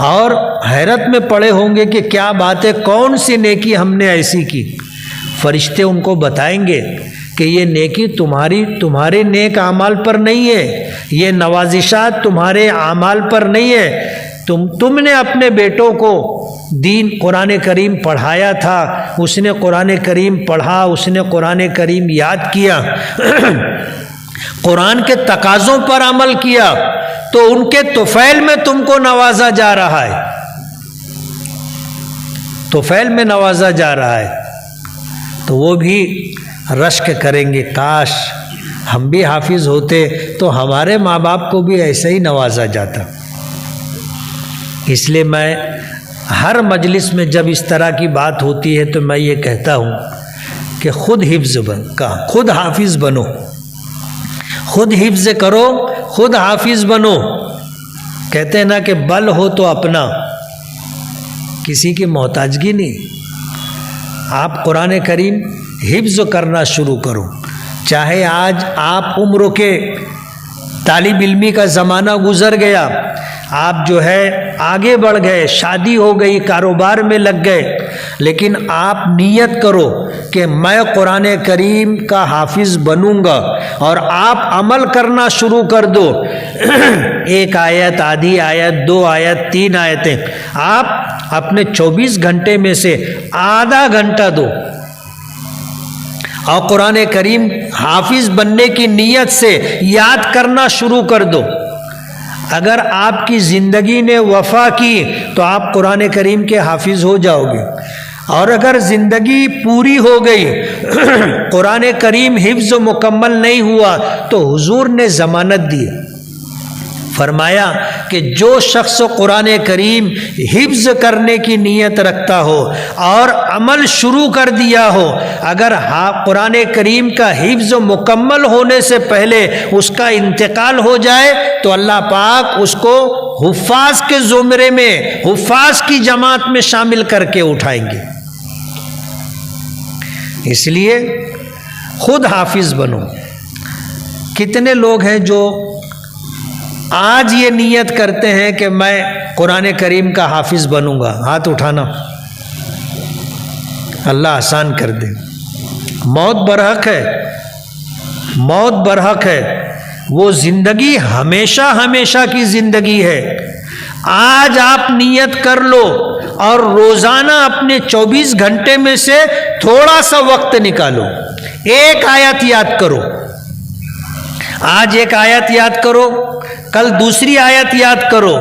A: और हैरत में पड़े होंगे कि क्या बात है, कौन सी नेकी हमने ऐसी की। फरिश्ते उनको बताएंगे कि ये नेकी तुम्हारे नेक आमाल पर नहीं है, ये नवाजिशात तुम्हारे आमाल पर नहीं है, तुमने अपने बेटों को दीन कुरान करीम पढ़ाया था, उसने कुरान करीम पढ़ा, उसने कुरान करीम याद किया, कुरान के तकाज़ों पर अमल किया, तो उनके तुफैल में तुमको नवाजा जा रहा है, तुफैल में नवाजा जा रहा है। तो वो भी रश्क करेंगे, काश हम भी हाफिज होते तो हमारे माँ बाप को भी ऐसे ही नवाजा जाता। इसलिए मैं हर मजलिस में जब इस तरह की बात होती है तो मैं ये कहता हूँ कि खुद खुद हाफिज बनो, खुद हिफ्ज करो, खुद हाफिज बनो। कहते हैं ना कि बल हो तो अपना, किसी की मोहताजगी नहीं। आप कुरान करीम हिफ्ज करना शुरू करो, चाहे आज आप उम्र के तालिब इल्मी का ज़माना गुजर गया, आप जो है आगे बढ़ गए, शादी हो गई, कारोबार में लग गए, लेकिन आप नियत करो कि मैं कुरान करीम का हाफिज बनूंगा, और आप अमल करना शुरू कर दो। एक आयत, आधी आयत, 2 आयत, 3 आयतें आप अपने 24 घंटे में से आधा घंटा दो और कुरान करीम हाफिज बनने की नीयत से याद करना शुरू कर दो। अगर आपकी ज़िंदगी ने वफा की तो आप कुरान करीम के हाफिज हो जाओगे, और अगर ज़िंदगी पूरी हो गई कुरान करीम हिफ्ज मुकम्मल नहीं हुआ तो हुजूर ने ज़मानत दी, फरमाया कि जो शख्स कुरान करीम हिफ्ज करने की नीयत रखता हो और अमल शुरू कर दिया हो, अगर कुरान करीम का हिफ्ज मुकम्मल होने से पहले उसका इंतकाल हो जाए तो अल्लाह पाक उसको हुफ़ाज़ के ज़ुमरे में, हुफ़ाज़ की जमात में शामिल करके उठाएंगे। इसलिए खुद हाफिज बनो। कितने लोग हैं जो आज ये नियत करते हैं कि मैं कुरान करीम का हाफिज बनूंगा? हाथ उठाना, अल्लाह आसान कर दे। मौत बरहक है, मौत बरहक है, वो जिंदगी हमेशा हमेशा की जिंदगी है। आज आप नियत कर लो और रोजाना अपने 24 घंटे में से थोड़ा सा वक्त निकालो, एक आयत याद करो। आज एक आयत याद करो, कल दूसरी आयत याद करो,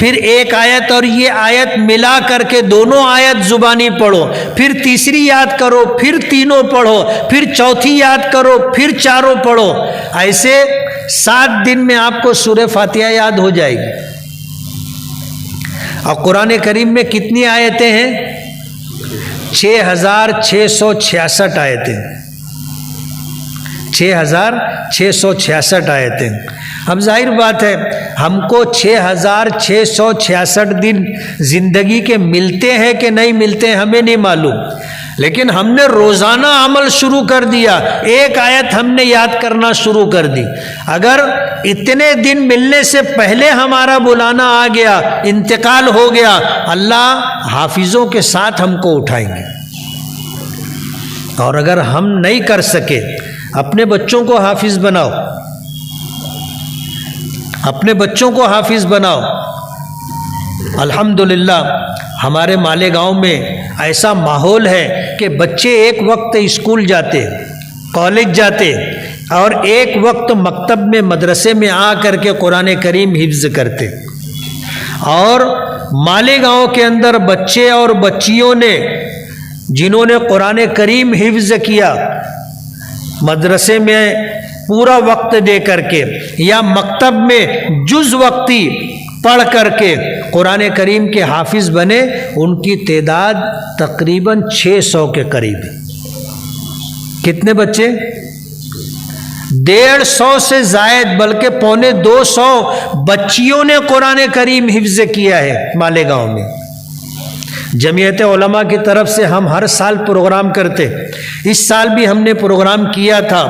A: फिर एक आयत और ये आयत मिला करके दोनों आयत जुबानी पढ़ो, फिर तीसरी याद करो, फिर तीनों पढ़ो, फिर चौथी याद करो, फिर चारों पढ़ो। ऐसे 7 दिन में आपको सूरह फातिहा याद हो जाएगी। और कुरान करीम में कितनी आयतें हैं? 6666 आयतें, 6666 आयतें। अब जाहिर बात है हमको 6666 दिन जिंदगी के मिलते हैं कि नहीं मिलते हैं हमें नहीं मालूम, लेकिन हमने रोजाना अमल शुरू कर दिया, एक आयत हमने याद करना शुरू कर दी। अगर इतने दिन मिलने से पहले हमारा बुलाना आ गया, इंतकाल हो गया, अल्लाह हाफिजों के साथ हमको उठाएंगे। और अगर हम नहीं कर सके, अपने बच्चों को हाफिज बनाओ, अपने बच्चों को हाफिज बनाओ। अल्हम्दुलिल्लाह हमारे मालेगांव में ऐसा माहौल है कि बच्चे एक वक्त स्कूल जाते, कॉलेज जाते और एक वक्त मकतब में, मदरसे में आ करके कुरान करीम हिफ्ज करते। और मालेगांव के अंदर बच्चे और बच्चियों ने जिन्होंने कुरान करीम हिफ्ज किया, मदरसे में पूरा वक्त दे करके या मकतब में जुज वक्ती पढ़ करके कुरान करीम के हाफिज बने, उनकी तादाद तकरीबन 600 के करीब है। कितने बच्चे? 150 से जायद, बल्कि 125 बच्चियों ने कुरान करीम हिफ्ज किया है मालेगांव में। जमीयत उलमा की तरफ से हम हर साल प्रोग्राम करते, इस साल भी हमने प्रोग्राम किया था।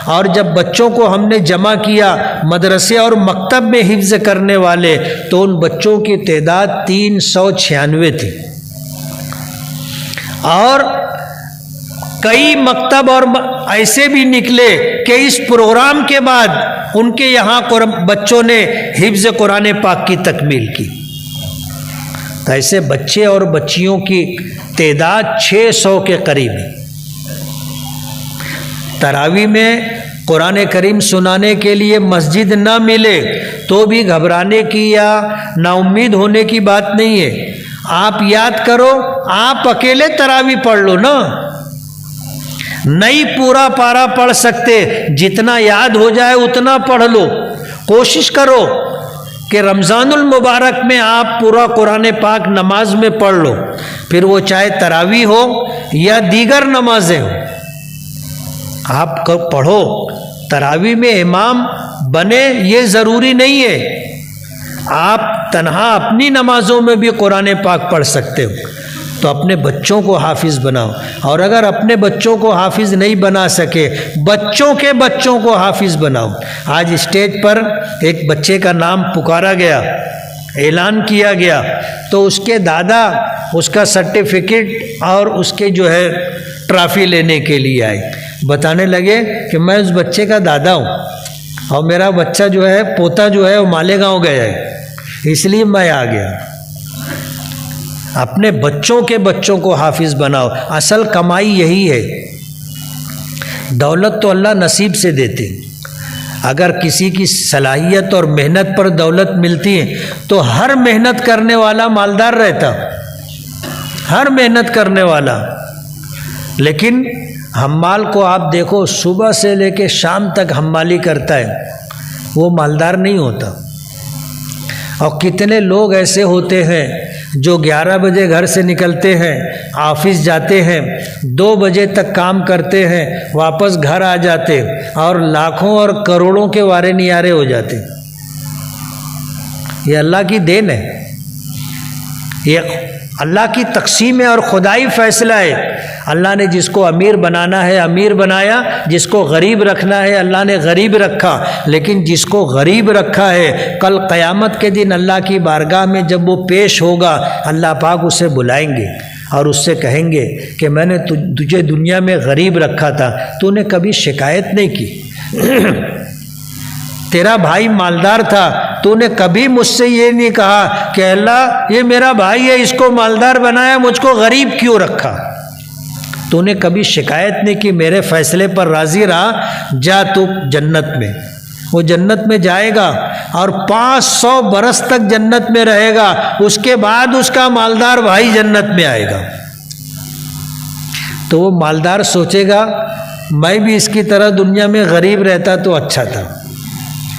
A: और जब बच्चों को हमने जमा किया मदरसे और मकतब में हिफ्ज़ करने वाले, तो उन बच्चों की तादाद 396 थी। और कई मकतब और ऐसे भी निकले कि इस प्रोग्राम के बाद उनके यहाँ बच्चों ने हिफ्ज़ कुरान पाक की तकमील की। तो ऐसे बच्चे और बच्चियों की तादाद 600 के करीब है। तरावी में कुरान करीम सुनाने के लिए मस्जिद ना मिले तो भी घबराने की या नाउम्मीद होने की बात नहीं है। आप याद करो, आप अकेले तरावी पढ़ लो ना, नहीं पूरा पारा पढ़ सकते, जितना याद हो जाए उतना पढ़ लो। कोशिश करो कि रमज़ानुल मुबारक में आप पूरा कुरान पाक नमाज में पढ़ लो, फिर वो चाहे तरावी हो या दीगर नमाजें हो, आप पढ़ो। तरावी में इमाम बने ये ज़रूरी नहीं है, आप तन्हा अपनी नमाजों में भी कुरान पाक पढ़ सकते हो। तो अपने बच्चों को हाफिज़ बनाओ, और अगर अपने बच्चों को हाफिज़ नहीं बना सके, बच्चों के बच्चों को हाफिज़ बनाओ। आज स्टेज पर एक बच्चे का नाम पुकारा गया, ऐलान किया गया, तो उसके दादा उसका सर्टिफिकेट और उसके जो है ट्रॉफी लेने के लिए आए। बताने लगे कि मैं उस बच्चे का दादा हूँ और मेरा बच्चा जो है, पोता जो है वो मालेगांव गया है, इसलिए मैं आ गया। अपने बच्चों के बच्चों को हाफिज़ बनाओ। असल कमाई यही है। दौलत तो अल्लाह नसीब से देते, अगर किसी की सलाहियत और मेहनत पर दौलत मिलती है तो हर मेहनत करने वाला मालदार रहता, हर मेहनत करने वाला। लेकिन हम्माल को आप देखो, सुबह से लेके शाम तक हम्माली करता है, वो मालदार नहीं होता। और कितने लोग ऐसे होते हैं जो 11 बजे घर से निकलते हैं, ऑफिस जाते हैं, 2 बजे तक काम करते हैं, वापस घर आ जाते और लाखों और करोड़ों के वारे नियारे हो जाते। ये अल्लाह की देन है, ये अल्लाह की तक़सीम है और खुदाई फ़ैसला है। अल्लाह ने जिसको अमीर बनाना है अमीर बनाया, जिसको गरीब रखना है अल्लाह ने गरीब रखा। लेकिन जिसको गरीब रखा है, कल क़यामत के दिन अल्लाह की बारगाह में जब वो पेश होगा, अल्लाह पाक उसे बुलाएंगे और उससे कहेंगे कि मैंने तुझे दुनिया में गरीब रखा था, तूने कभी शिकायत नहीं की। तेरा भाई मालदार था, तूने कभी मुझसे ये नहीं कहा कि अल्लाह ये मेरा भाई है, इसको मालदार बनाया, मुझको गरीब क्यों रखा। तूने कभी शिकायत नहीं की, मेरे फैसले पर राज़ी रहा, जा तू जन्नत में। वो जन्नत में जाएगा और 500 बरस तक जन्नत में रहेगा, उसके बाद उसका मालदार भाई जन्नत में आएगा। तो वो मालदार सोचेगा मैं भी इसकी तरह दुनिया में गरीब रहता तो अच्छा था।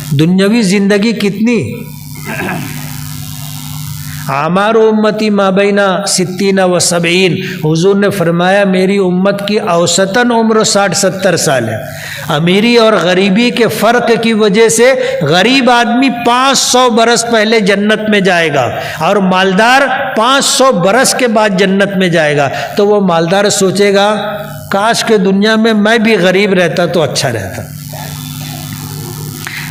A: दुनियावी ज़िंदगी कितनी, आमार उम्मती माबैना 60 व 70। हुजूर ने फरमाया मेरी उम्मत की औसतन उम्र 60-70 साल है। अमीरी और गरीबी के फ़र्क की वजह से गरीब आदमी 500 बरस पहले जन्नत में जाएगा और मालदार 500 बरस के बाद जन्नत में जाएगा। तो वो मालदार सोचेगा काश के दुनिया में मैं भी गरीब रहता तो अच्छा रहता।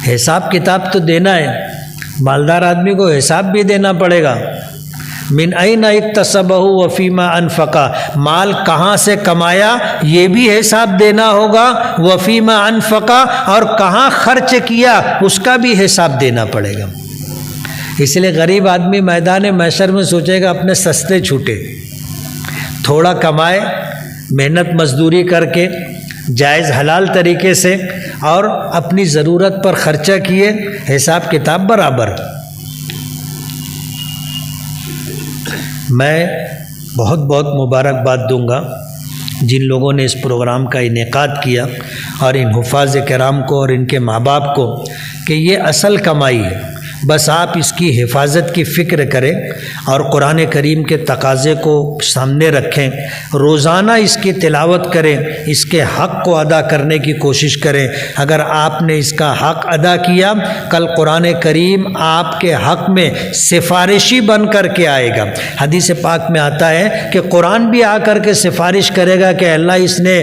A: हिसाब किताब तो देना है, मालदार आदमी को हिसाब भी देना पड़ेगा। मिन ऐना इक्तसबहु व फीमा अनफका, माल कहाँ से कमाया ये भी हिसाब देना होगा। व फीमा अनफका, और कहाँ खर्च किया उसका भी हिसाब देना पड़ेगा। इसलिए गरीब आदमी मैदान महशर में सोचेगा अपने सस्ते छूटे, थोड़ा कमाए, मेहनत मजदूरी करके जायज़ हलाल तरीके से और अपनी ज़रूरत पर ख़र्चा किए, हिसाब किताब बराबर। मैं बहुत बहुत मुबारकबाद दूंगा जिन लोगों ने इस प्रोग्राम का इनेकाद किया और इन हुफ़ाज़ किराम को और इनके माँ बाप को कि ये असल कमाई है। बस आप इसकी हिफाजत की फ़िक्र करें और कुरान करीम के तकाज़े को सामने रखें, रोज़ाना इसकी तिलावत करें, इसके हक़ को अदा करने की कोशिश करें। अगर आपने इसका हक़ अदा किया, कल कुरान करीम आपके हक़ में सिफारिशी बन कर के आएगा। हदीस पाक में आता है कि कुरान भी आकर के सिफारिश करेगा कि अल्लाह इसने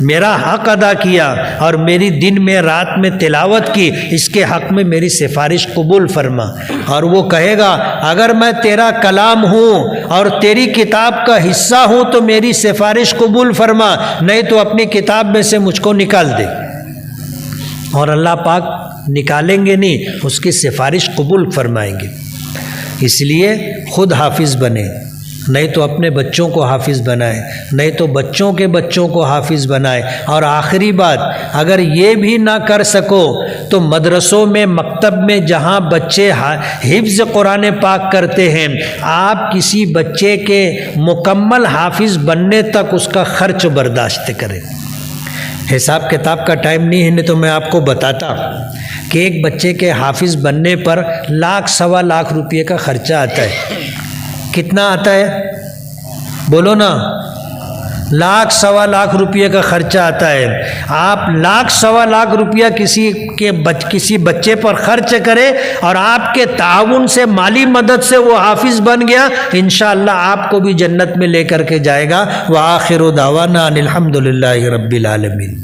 A: मेरा हक़ अदा किया और मेरी दिन में रात में तिलावत की, इसके हक़ में मेरी सिफारिश कबूल फरमा। और वो कहेगा अगर मैं तेरा कलाम हूँ और तेरी किताब का हिस्सा हूँ तो मेरी सिफारिश कबूल फरमा, नहीं तो अपनी किताब में से मुझको निकाल दे। और अल्लाह पाक निकालेंगे नहीं, उसकी सिफारिश कबूल फरमाएंगे। इसलिए ख़ुद हाफिज़ बने, नहीं तो अपने बच्चों को हाफिज़ बनाए, नहीं तो बच्चों के बच्चों को हाफिज़ बनाए। और आखिरी बात, अगर ये भी ना कर सको तो मदरसों में, मकतब में जहाँ बच्चे हिफ्ज़ कुरान पाक करते हैं, आप किसी बच्चे के मुकम्मल हाफिज़ बनने तक उसका ख़र्च बर्दाश्त करें। हिसाब किताब का टाइम नहीं है, नहीं तो मैं आपको बताता कि एक बच्चे के हाफिज़ बनने पर लाख सवा लाख रुपये का ख़र्चा आता है। कितना आता है बोलो ना? लाख सवा लाख रुपये का खर्चा आता है। आप लाख सवा लाख रुपया किसी बच्चे पर खर्च करें और आपके ताउन से, माली मदद से वो हाफिज़ बन गया, इंशाअल्लाह आपको भी जन्नत में लेकर के जाएगा। व आखिरु दावाना अनिल हम्दुलिल्लाहि रब्बिल आलमीन।